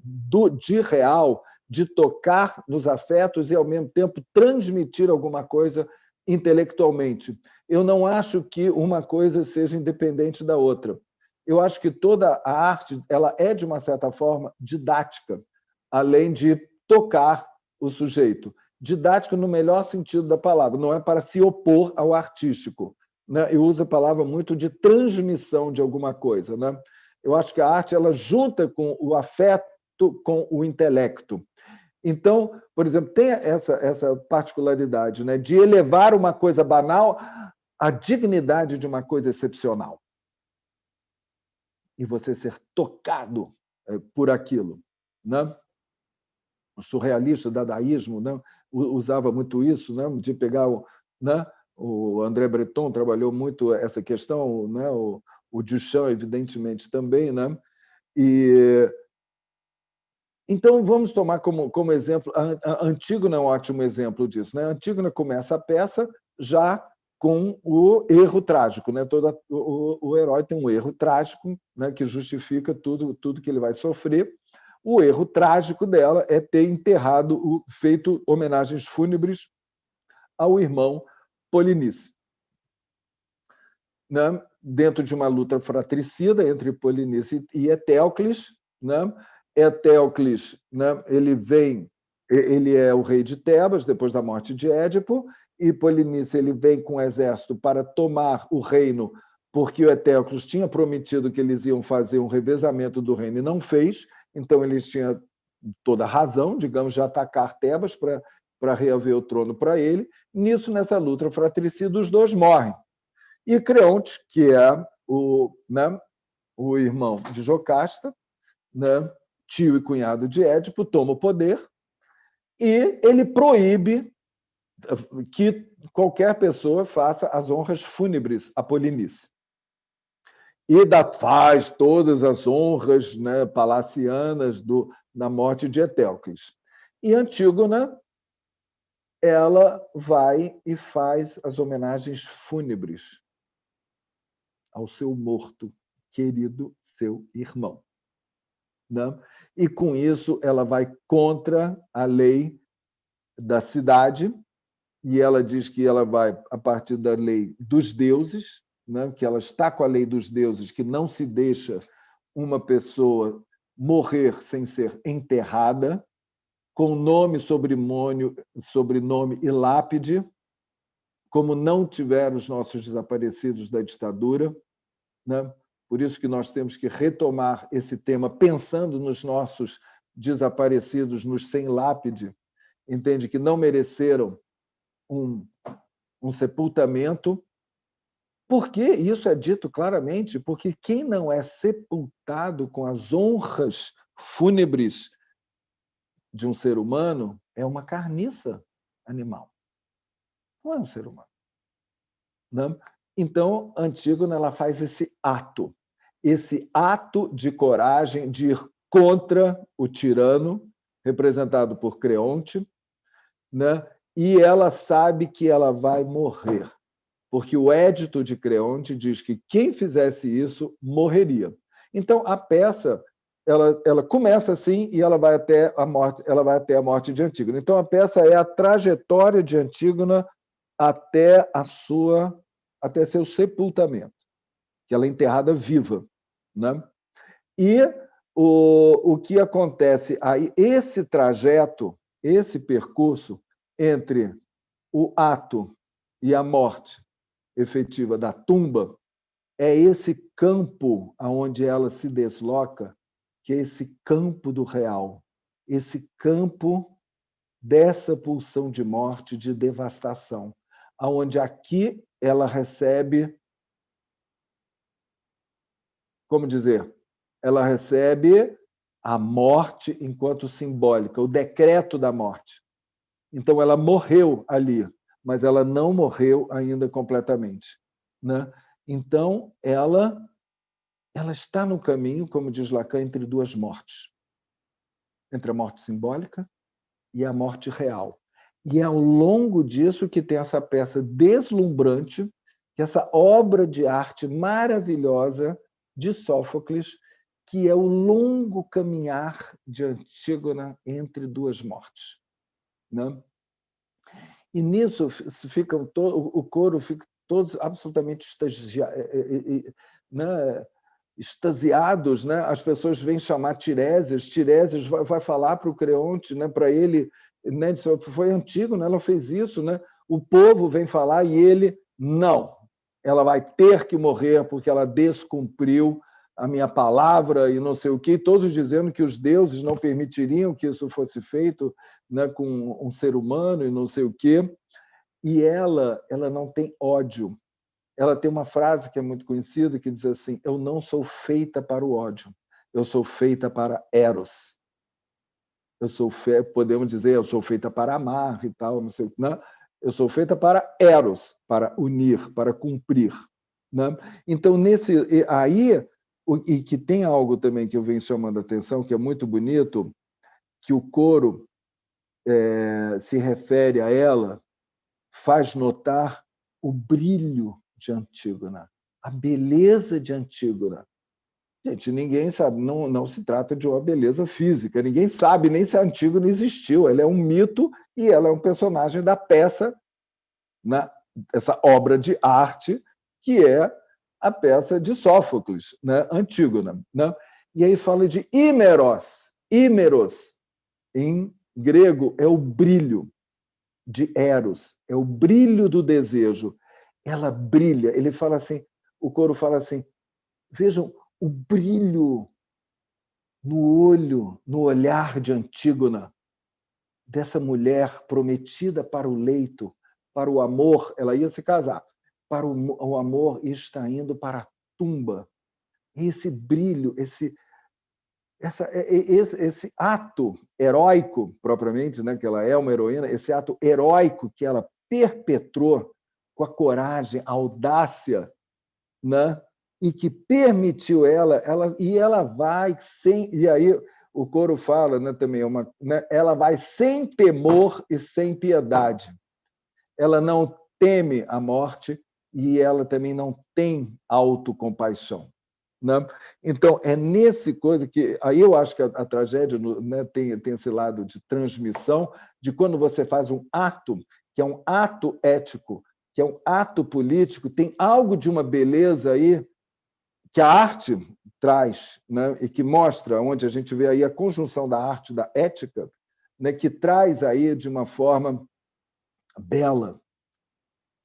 de real, de tocar nos afetos e, ao mesmo tempo, transmitir alguma coisa intelectualmente. Eu não acho que uma coisa seja independente da outra. Eu acho que toda a arte ela é, de uma certa forma, didática, além de tocar o sujeito. Didático no melhor sentido da palavra, não é para se opor ao artístico, né? Eu uso a palavra muito de transmissão de alguma coisa, né? Eu acho que a arte ela junta com o afeto com o intelecto. Então, por exemplo, tem essa particularidade, né, de elevar uma coisa banal à dignidade de uma coisa excepcional. E você ser tocado por aquilo, né? O surrealista, o dadaísmo, né, usava muito isso, né, de pegar né, o André Breton trabalhou muito essa questão, né, o Duchamp, evidentemente, também, né? E então vamos tomar como exemplo a Antígona é um ótimo exemplo disso, né? A Antígona começa a peça já com o erro trágico, né? O herói tem um erro trágico, né, que justifica tudo que ele vai sofrer. O erro trágico dela é ter feito homenagens fúnebres ao irmão Polinice, né? Dentro de uma luta fratricida entre Polinice e Etéocles, né? Etéocles, né? Ele é o rei de Tebas depois da morte de Édipo, e Polinice ele vem com um exército para tomar o reino, porque o Etéocles tinha prometido que eles iam fazer um revezamento do reino e não fez, então eles tinham toda a razão, digamos, de atacar Tebas para reaver o trono para ele. Nessa luta fratricida, os dois morrem. E Creonte, que é o irmão de Jocasta, né, tio e cunhado de Édipo, toma o poder e ele proíbe que qualquer pessoa faça as honras fúnebres a Polinice. E faz todas as honras, né, palacianas na morte de Etéocles. E Antígona ela vai e faz as homenagens fúnebres ao seu morto, querido seu irmão, né? E, com isso, ela vai contra a lei da cidade e ela diz que ela vai a partir da lei dos deuses, né? Que ela está com a lei dos deuses, que não se deixa uma pessoa morrer sem ser enterrada, com nome, sobrenome e lápide, como não tiveram os nossos desaparecidos da ditadura, né? Por isso que nós temos que retomar esse tema pensando nos nossos desaparecidos, nos sem lápide, entende? Que não mereceram um sepultamento. Por que isso é dito claramente? Porque quem não é sepultado com as honras fúnebres de um ser humano é uma carniça animal. Não é um ser humano, né? Então, Antígona ela faz esse ato de coragem de ir contra o tirano, representado por Creonte, né? E ela sabe que ela vai morrer, porque o édito de Creonte diz que quem fizesse isso morreria. Então, a peça ela começa assim e ela vai até a morte de Antígona. Então, a peça é a trajetória de Antígona até seu sepultamento, que ela é enterrada viva, né? E o que acontece aí, esse trajeto, esse percurso entre o ato e a morte efetiva da tumba, é esse campo aonde ela se desloca, que é esse campo do real, esse campo dessa pulsão de morte, de devastação, aonde aqui ela recebe, como dizer, ela recebe a morte enquanto simbólica, o decreto da morte. Então, ela morreu ali, mas ela não morreu ainda completamente, né? Então, ela está no caminho, como diz Lacan, entre duas mortes. Entre a morte simbólica e a morte real. E é ao longo disso que tem essa peça deslumbrante, que essa obra de arte maravilhosa de Sófocles, que é o longo caminhar de Antígona entre duas mortes, né? E nisso ficam o coro fica todos absolutamente extasiados, né? As pessoas vêm chamar Tiresias vai falar para o Creonte, né? Para ele, né? Foi Antígona, ela fez isso, né? O povo vem falar e ele não. Ela vai ter que morrer porque ela descumpriu a minha palavra e não sei o quê, todos dizendo que os deuses não permitiriam que isso fosse feito, né, com um ser humano e não sei o quê. E ela não tem ódio. Ela tem uma frase que é muito conhecida que diz assim: eu não sou feita para o ódio, eu sou feita para Eros. Podemos dizer, eu sou feita para amar e tal, não sei o que, né? Eu sou feita para Eros, para unir, para cumprir, né? Então, e que tem algo também que eu venho chamando a atenção, que é muito bonito, que o coro se refere a ela, faz notar o brilho de Antígona, a beleza de Antígona. Gente, ninguém sabe, não se trata de uma beleza física, ninguém sabe nem se a Antígona existiu, ela é um mito e ela é um personagem da peça, né? Essa obra de arte que é a peça de Sófocles, né? Antígona, né? E aí fala de Ímeros. Ímeros, em grego, é o brilho de Eros, é o brilho do desejo. Ela brilha. Ele fala assim, o coro fala assim: vejam o brilho no olho, no olhar de Antígona, dessa mulher prometida para o leito, para o amor. Ela ia se casar, para o amor, e está indo para a tumba. Esse brilho, esse ato heróico, propriamente, né, que ela é uma heroína, esse ato heróico que ela perpetrou com a coragem, a audácia, né, e que permitiu ela vai sem... E aí o coro fala, né, também, ela vai sem temor e sem piedade. Ela não teme a morte e ela também não tem autocompaixão. Né? Então, é nesse coisa que... Aí eu acho que a tragédia, né, tem esse lado de transmissão, de quando você faz um ato, que é um ato ético, que é um ato político, tem algo de uma beleza aí que a arte traz, né, e que mostra, onde a gente vê aí a conjunção da arte e da ética, né, que traz aí de uma forma bela.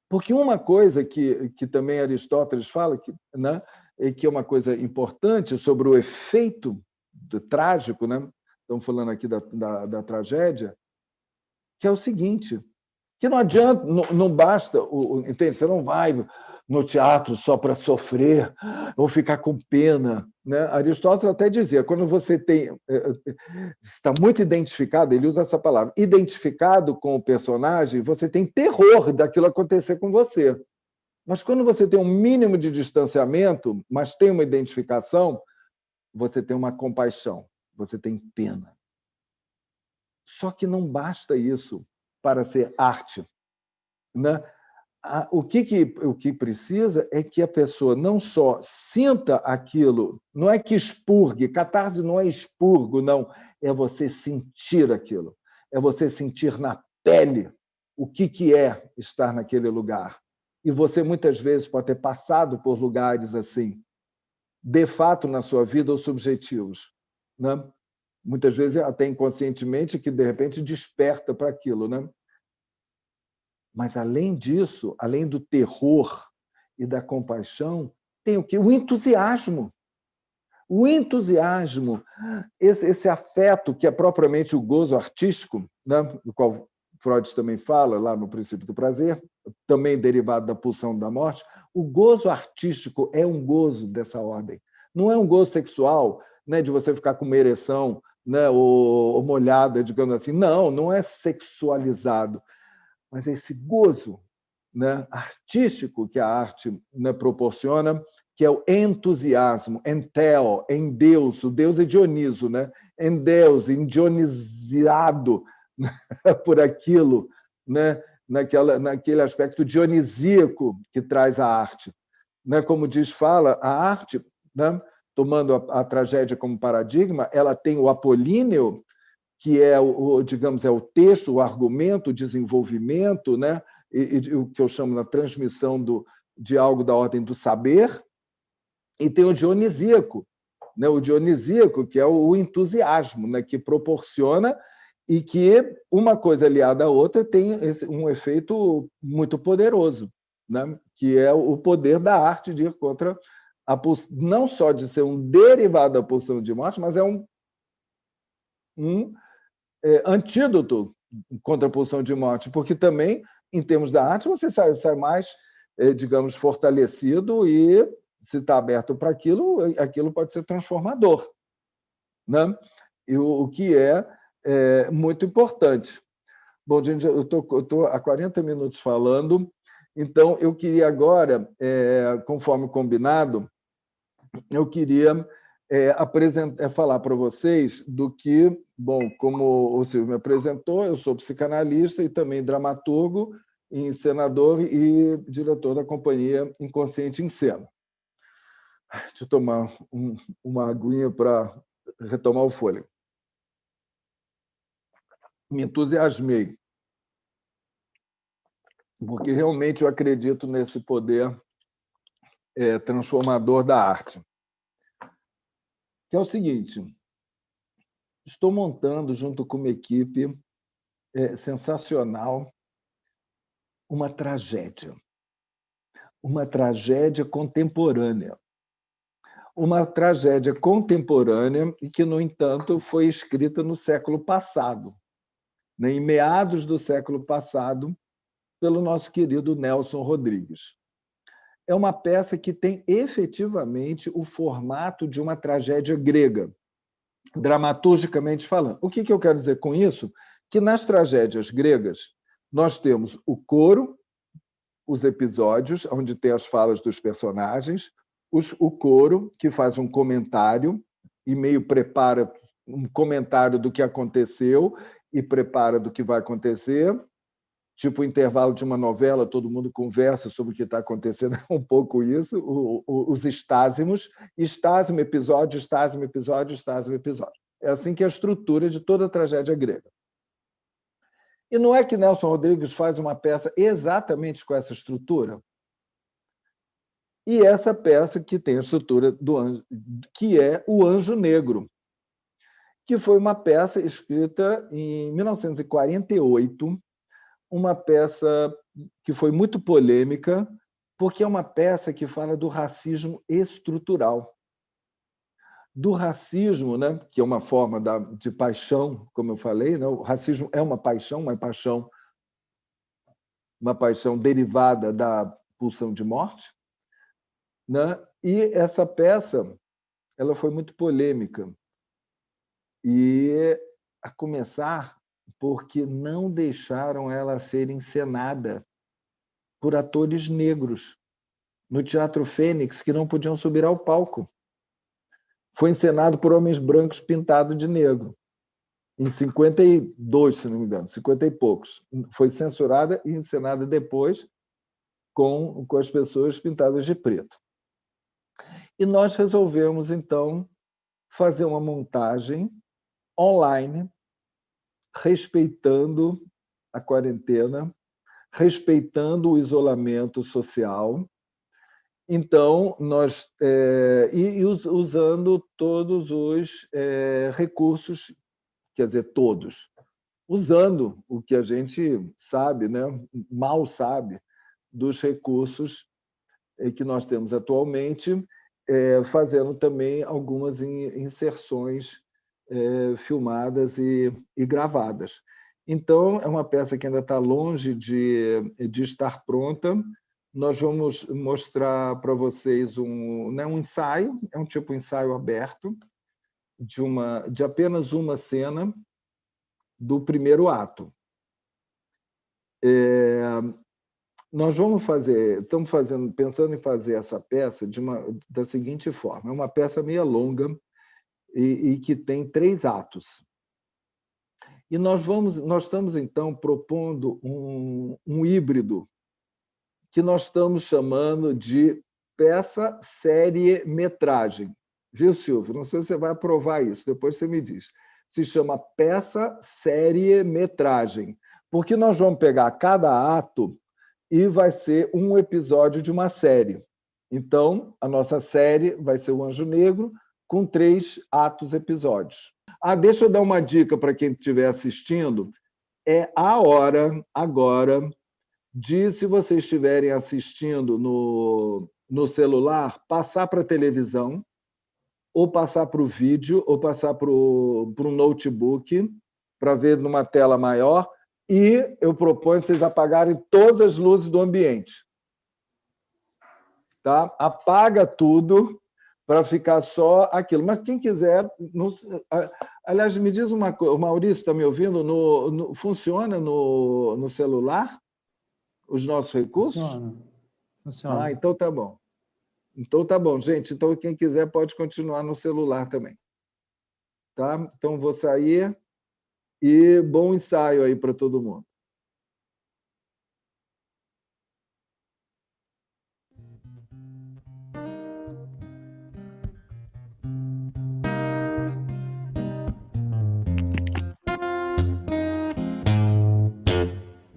Porque uma coisa que também Aristóteles fala, né, e que é uma coisa importante sobre o efeito trágico, né? Estamos falando aqui da tragédia, que é o seguinte, que não adianta, não basta, entende? Você não vai no teatro só para sofrer ou ficar com pena, né? Aristóteles até dizia, quando você está muito identificado, ele usa essa palavra, identificado com o personagem, você tem terror daquilo acontecer com você. Mas quando você tem um mínimo de distanciamento, mas tem uma identificação, você tem uma compaixão, você tem pena. Só que não basta isso para ser arte, né? O que precisa é que a pessoa não só sinta aquilo, não é que expurgue, catarse não é expurgo, não, é você sentir aquilo, é você sentir na pele o que é estar naquele lugar. E você, muitas vezes, pode ter passado por lugares assim, de fato, na sua vida, ou subjetivos, né? Muitas vezes, até inconscientemente, que, de repente, desperta para aquilo, né? Mas, além disso, além do terror e da compaixão, tem o quê? O entusiasmo. O entusiasmo, esse afeto que é propriamente o gozo artístico, né, do qual Freud também fala lá no Princípio do Prazer, também derivado da pulsão da morte, o gozo artístico é um gozo dessa ordem. Não é um gozo sexual, né, de você ficar com uma ereção, né, ou molhada, digamos assim. Não, não é sexualizado. Mas esse gozo, né, artístico que a arte, né, proporciona, que é o entusiasmo, entel, em Deus, o Deus é Dioniso, né? Em Deus, endionisiado por aquilo, né? Naquele aspecto dionisíaco que traz a arte. Né? Como fala, a arte, né, tomando a tragédia como paradigma, ela tem o apolíneo, que é digamos, é o texto, o argumento, o desenvolvimento, né? E o que eu chamo na transmissão de algo da ordem do saber, e tem o dionisíaco, né? O dionisíaco, que é o entusiasmo, né? Que proporciona e que uma coisa aliada à outra tem um efeito muito poderoso, né? Que é o poder da arte de ir contra não só de ser um derivado da pulsão de morte, mas é um antídoto contra a pulsão de morte, porque também, em termos da arte, você sai mais, digamos, fortalecido e, se está aberto para aquilo pode ser transformador, né? E o que é muito importante. Bom, gente, eu estou há 40 minutos falando, então eu queria agora, conforme combinado, eu queria falar para vocês do que, bom, como o Silvio me apresentou, eu sou psicanalista e também dramaturgo, encenador e diretor da companhia Inconsciente em Cena. Deixa eu tomar uma aguinha para retomar o fôlego. Me entusiasmei, porque realmente eu acredito nesse poder transformador da arte. Que é o seguinte, estou montando, junto com uma equipe sensacional, uma tragédia contemporânea. Uma tragédia contemporânea e que, no entanto, foi escrita no século passado, né, em meados do século passado, pelo nosso querido Nelson Rodrigues. É uma peça que tem efetivamente o formato de uma tragédia grega, dramaturgicamente falando. O que eu quero dizer com isso? Que nas tragédias gregas nós temos o coro, os episódios, onde tem as falas dos personagens, o coro, que faz um comentário e meio prepara um comentário do que aconteceu e prepara do que vai acontecer, tipo o intervalo de uma novela, todo mundo conversa sobre o que está acontecendo, é um pouco isso, os estásimos, estásimo, episódio, estásimo, episódio, estásimo, episódio. É assim que é a estrutura de toda a tragédia grega. E não é que Nelson Rodrigues faz uma peça exatamente com essa estrutura? E essa peça que tem a estrutura do anjo, que é O Anjo Negro, que foi uma peça escrita em 1948, uma peça que foi muito polêmica, porque é uma peça que fala do racismo estrutural. Do racismo, né, que é uma forma de paixão, como eu falei, né? O racismo é uma paixão derivada da pulsão de morte, né? E essa peça ela foi muito polêmica, e a começar porque não deixaram ela ser encenada por atores negros no Teatro Fênix, que não podiam subir ao palco. Foi encenado por homens brancos pintados de negro, em 52, se não me engano, 50 e poucos. Foi censurada e encenada depois com as pessoas pintadas de preto. E nós resolvemos, então, fazer uma montagem online, respeitando a quarentena, respeitando o isolamento social. Então, nós usando todos os recursos, quer dizer, todos, usando o que a gente sabe, né, mal sabe, dos recursos que nós temos atualmente, fazendo também algumas inserções filmadas e gravadas. Então, é uma peça que ainda está longe de estar pronta. Nós vamos mostrar para vocês um ensaio, é um tipo de ensaio aberto, de apenas uma cena do primeiro ato. Nós estamos pensando em fazer essa peça da seguinte forma: é uma peça meia longa e que tem 3 atos. E nós estamos, então, propondo um híbrido que nós estamos chamando de peça-série-metragem. Viu, Silvio? Não sei se você vai aprovar isso, depois você me diz. Se chama peça-série-metragem, porque nós vamos pegar cada ato e vai ser um episódio de uma série. Então, a nossa série vai ser o Anjo Negro, com 3 episódios. Deixa eu dar uma dica para quem estiver assistindo. É a hora, agora, se vocês estiverem assistindo no celular, passar para a televisão, ou passar para o vídeo, ou passar para um notebook, para ver numa tela maior, e eu proponho que vocês apagarem todas as luzes do ambiente. Tá? Apaga tudo para ficar só aquilo. Mas quem quiser... Aliás, me diz uma coisa, o Maurício está me ouvindo? Funciona no celular os nossos recursos? Funciona. Então tá bom. Então tá bom, gente. Então quem quiser pode continuar no celular também. Tá? Então vou sair e bom ensaio aí para todo mundo.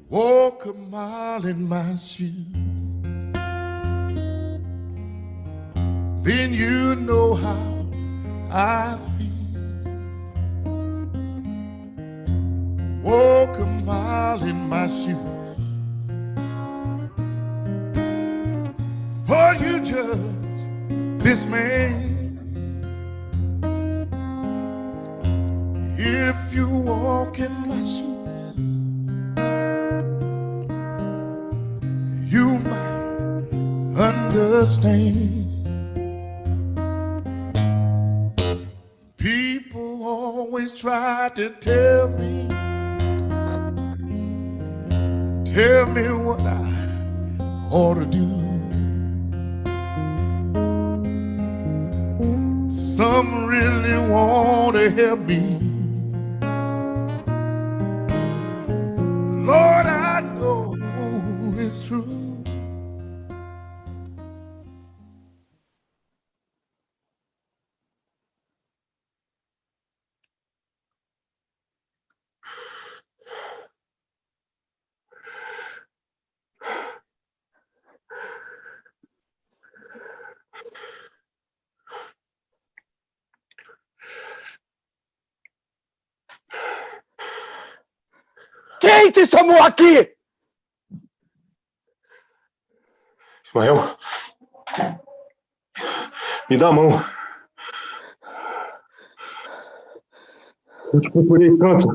Walk a mile in my shoes, then you know how I feel. Walk a mile in my shoes, for you judge this man. If you walk in my shoes, you might understand. People always try to tell me what I ought to do. Some really want to help me. Lord, I know it's true. Quem te chamou aqui? Ismael, me dá a mão. Eu te procurei tanto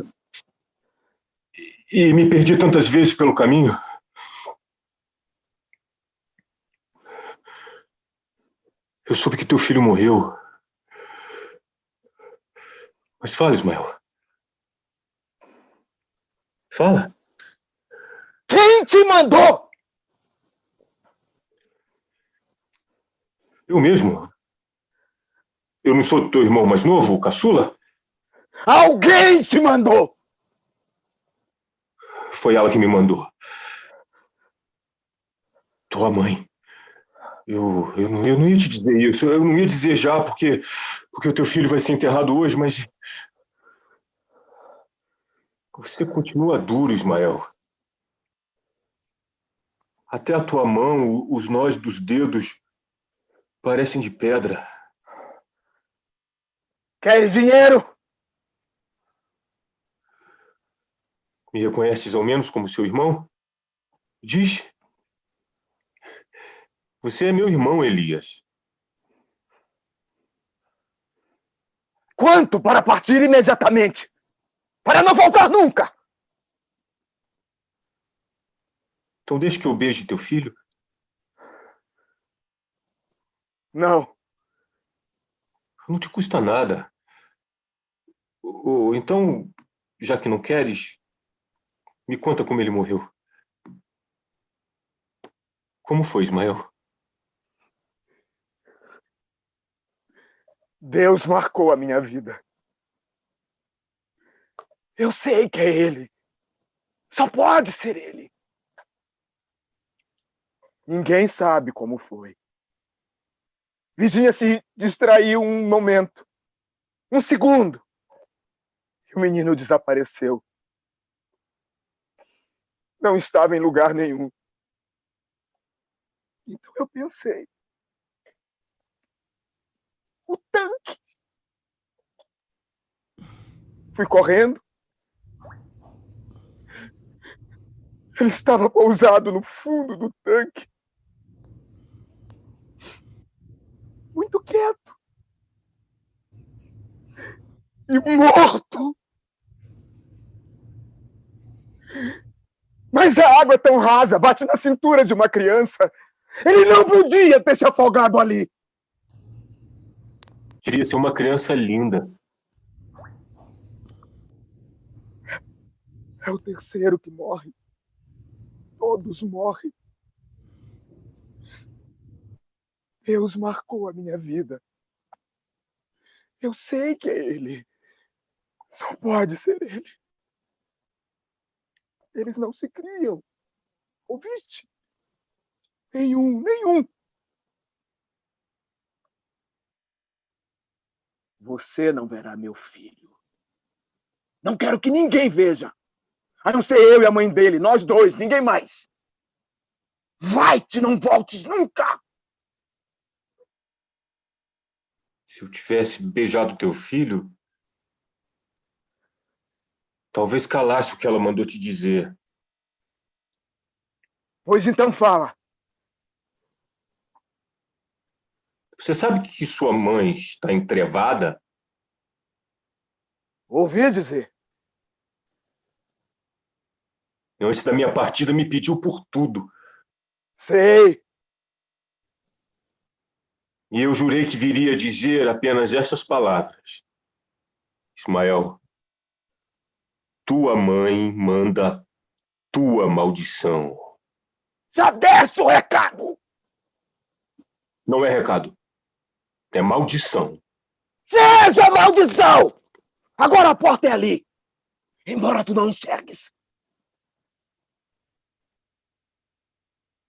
e me perdi tantas vezes pelo caminho. Eu soube que teu filho morreu. Mas fala, Ismael. Fala. Quem te mandou? Eu mesmo. Eu não sou teu irmão mais novo, o caçula? Alguém te mandou! Foi ela que me mandou. Tua mãe. Eu não ia te dizer isso. Eu não ia dizer já, porque o teu filho vai ser enterrado hoje, mas... Você continua duro, Ismael. Até a tua mão, os nós dos dedos parecem de pedra. Queres dinheiro? Me reconheces ao menos como seu irmão? Diz. Você é meu irmão, Elias. Quanto para partir imediatamente? Para não voltar nunca! Então deixe que eu beije teu filho. Não. Não te custa nada. Então, já que não queres, me conta como ele morreu. Como foi, Ismael? Deus marcou a minha vida. Eu sei que é ele. Só pode ser ele. Ninguém sabe como foi. Virginia se distraiu um momento. Um segundo. E o menino desapareceu. Não estava em lugar nenhum. Então eu pensei. O tanque. Fui correndo. Ele estava pousado no fundo do tanque. Muito quieto. E morto. Mas a água é tão rasa, bate na cintura de uma criança. Ele não podia ter se afogado ali. Devia ser uma criança linda. É o terceiro que morre. Todos morrem. Deus marcou a minha vida. Eu sei que é ele. Só pode ser ele. Eles não se criam. Ouviste? Nenhum. Você não verá meu filho. Não quero que ninguém veja. A não ser eu e a mãe dele, nós dois, ninguém mais. Vai-te, não voltes nunca! Se eu tivesse beijado teu filho, talvez calasse o que ela mandou te dizer. Pois então fala. Você sabe que sua mãe está entrevada? Ouvi dizer. Antes da minha partida, me pediu por tudo. Sei. E eu jurei que viria dizer apenas essas palavras. Ismael, tua mãe manda a tua maldição. Já desce o recado! Não é recado. É maldição. Seja maldição! Agora a porta é ali. Embora tu não enxergues.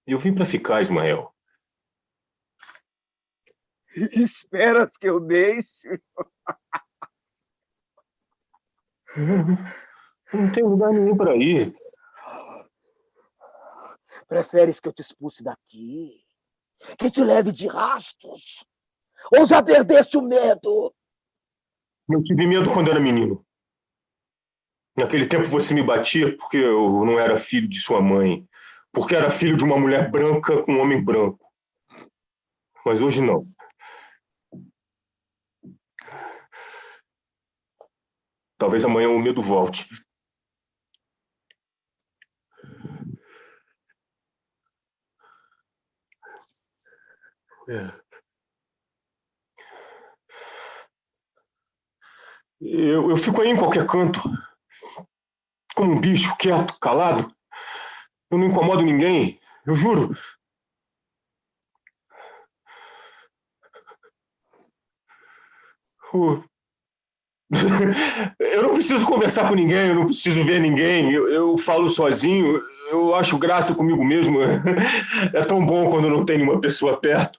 Eu vim para ficar, Ismael. Esperas que eu deixe? Não tem lugar nenhum para ir. Preferes que eu te expulse daqui? Que te leve de rastros? Ou já perdeste o medo? Eu tive medo quando era menino. Naquele tempo você me batia porque eu não era filho de sua mãe. Porque era filho de uma mulher branca com um homem branco. Mas hoje não. Talvez amanhã o medo volte. Eu fico aí em qualquer canto, como um bicho, quieto, calado. Eu não incomodo ninguém, eu juro. O- Eu não preciso conversar com ninguém, eu não preciso ver ninguém. Eu falo sozinho, eu acho graça comigo mesmo. É tão bom quando não tem nenhuma pessoa perto.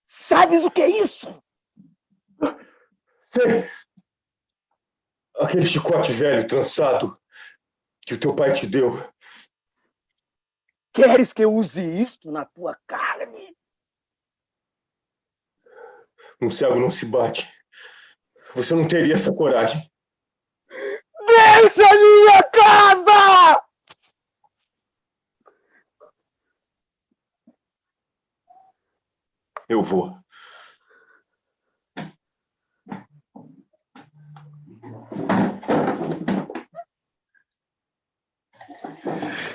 Sabes o que é isso? Sei. Aquele chicote velho, trançado, que o teu pai te deu. Queres que eu use isto na tua carne? Um cego não se bate. Você não teria essa coragem. Deixa a minha casa! Eu vou.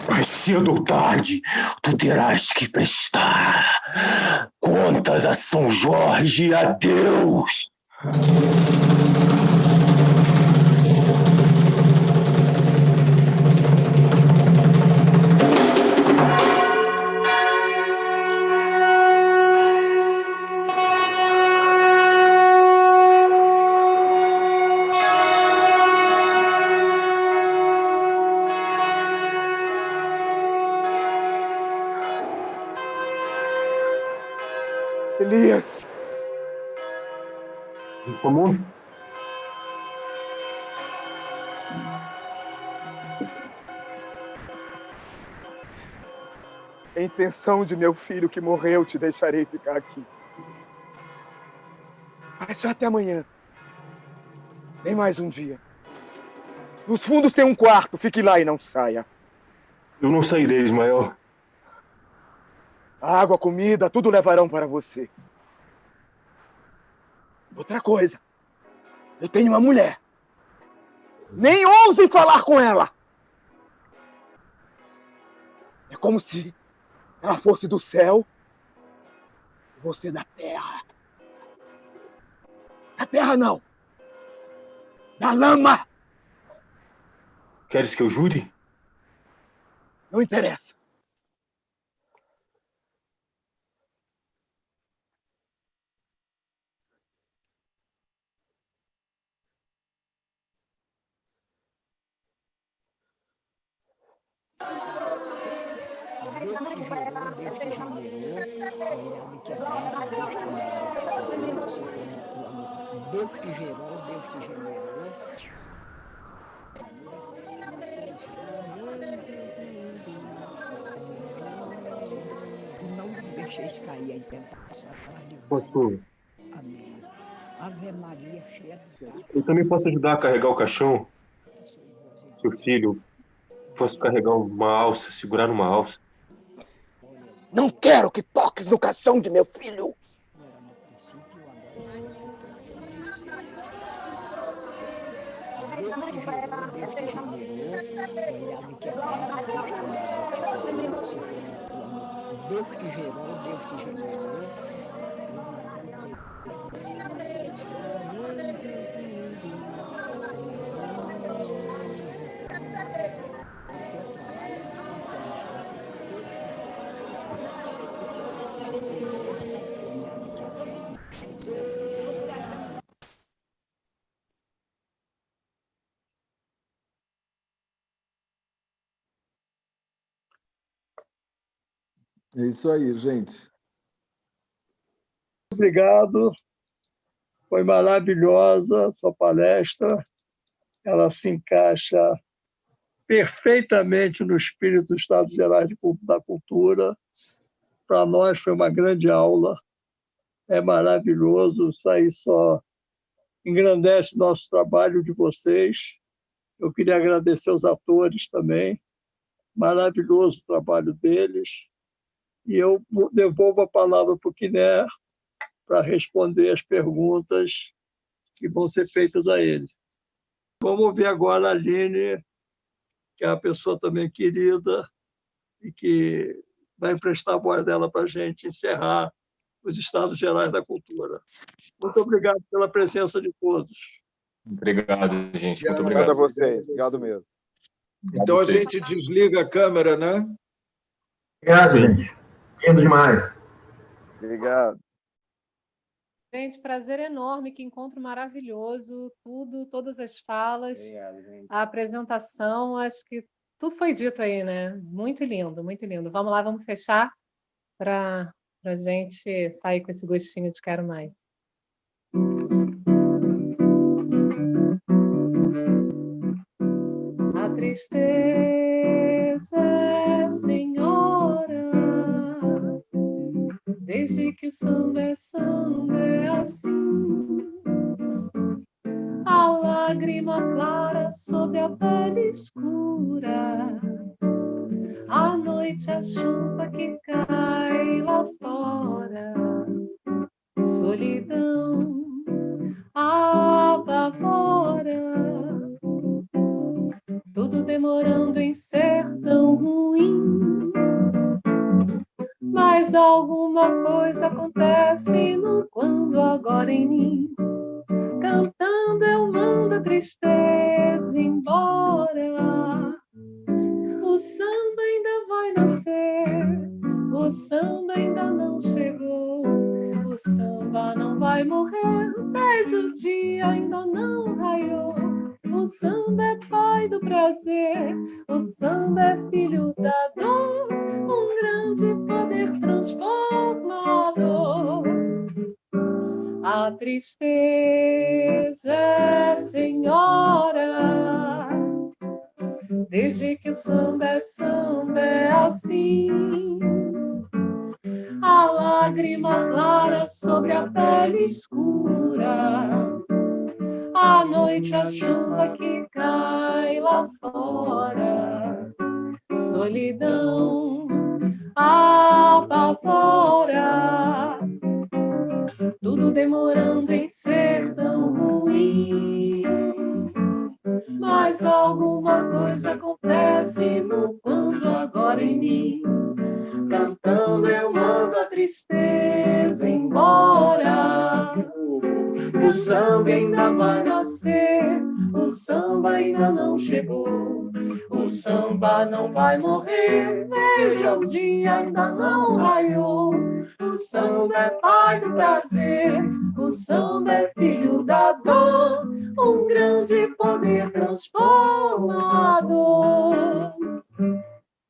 Mais cedo ou tarde, tu terás que prestar contas a São Jorge e a Deus. Elias, Como? em intenção de meu filho que morreu, te deixarei ficar aqui. Mas só até amanhã. Nem mais um dia. Nos fundos tem um quarto, fique lá e não saia. Eu não sairei, Ismael. Água, comida, tudo levarão para você. Outra coisa. Eu tenho uma mulher. Nem ouse falar com ela. É como se ela fosse do céu e você da terra. Da terra não. Da lama. Queres que eu jure? Não interessa. Deus te gerou, Deus te generou. E não deixeis cair em tentação. Posso... Amém. Ave Maria, cheia de graça. Eu também posso ajudar a carregar o caixão. Seu filho, posso carregar uma alça, segurar numa alça. Não quero que toques no caixão de meu filho. Deus te gerou, Deus te generou. Olhado que é grande, Deus te gerou, Deus te generou. É isso aí, gente. Obrigado. Foi maravilhosa a sua palestra. Ela se encaixa perfeitamente no espírito do Estado Gerais da Cultura. Para nós foi uma grande aula. É maravilhoso. Isso aí só engrandece nosso trabalho de vocês. Eu queria agradecer aos atores também. Maravilhoso o trabalho deles. E eu devolvo a palavra para o Quiné para responder as perguntas que vão ser feitas a ele. Vamos ouvir agora a Aline, que é uma pessoa também querida e que vai emprestar a voz dela para a gente encerrar os Estados Gerais da Cultura. Muito obrigado pela presença de todos. Obrigado, gente. Muito Obrigado a obrigado. vocês. Obrigado mesmo. Então a gente desliga a câmera, né? Obrigado, gente. Lindo demais. Obrigado. Gente, prazer enorme, que encontro maravilhoso, tudo, todas as falas, a apresentação, acho que tudo foi dito aí, né? Muito lindo, muito lindo. Vamos lá, vamos fechar para a gente sair com esse gostinho de quero mais. A tristeza é senhora, desde que samba é assim. lágrima clara sobre a pele escura. À noite a chuva que cai lá fora. Solidão apavora. Tudo demorando em ser tão ruim. Mas alguma coisa acontece no quando agora em mim. Cantando eu mando a tristeza embora. O samba ainda vai nascer, o samba ainda não chegou. O samba não vai morrer, mas o dia ainda não raiou. O samba é pai do prazer, o samba é filho da dor, um grande poder transformador. A tristeza é senhora, desde que o samba é assim. A lágrima clara sobre a pele escura. À noite a chuva que cai lá fora. Solidão apavora. Tudo demorando em ser tão ruim. Mas alguma coisa acontece no quando agora em mim. Cantando eu mando a tristeza embora. O samba ainda vai nascer, o samba ainda não chegou. O samba não vai morrer, veja o dia ainda não raiou. O samba é pai do prazer, o samba é filho da dor, um grande poder transformador.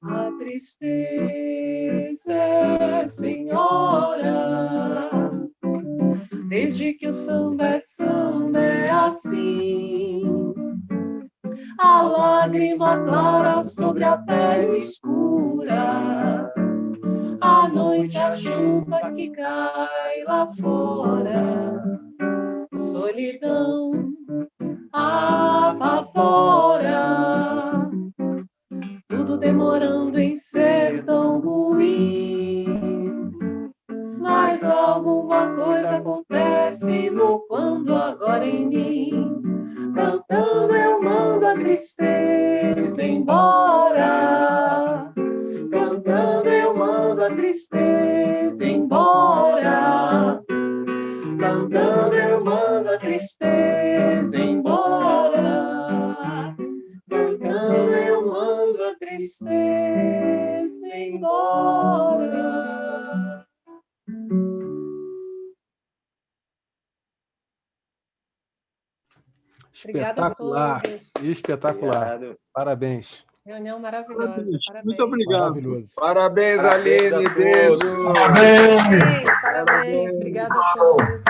A tristeza é senhora, desde que o samba é assim. A lágrima clara sobre a pele escura. À noite a chuva que cai lá fora. Solidão apavora. Tudo demorando em ser tão ruim. Mas alguma coisa acontece no quando agora em mim. Cantando eu mando a tristeza embora. Cantando eu mando a tristeza embora. Cantando eu mando a tristeza embora. Cantando eu mando a tristeza embora. Espetacular, espetacular. Obrigado. Parabéns. Reunião maravilhosa. Parabéns. Muito obrigado. Maravilhoso. Parabéns, Aline. Beijo. Parabéns! Parabéns. Obrigada a todos.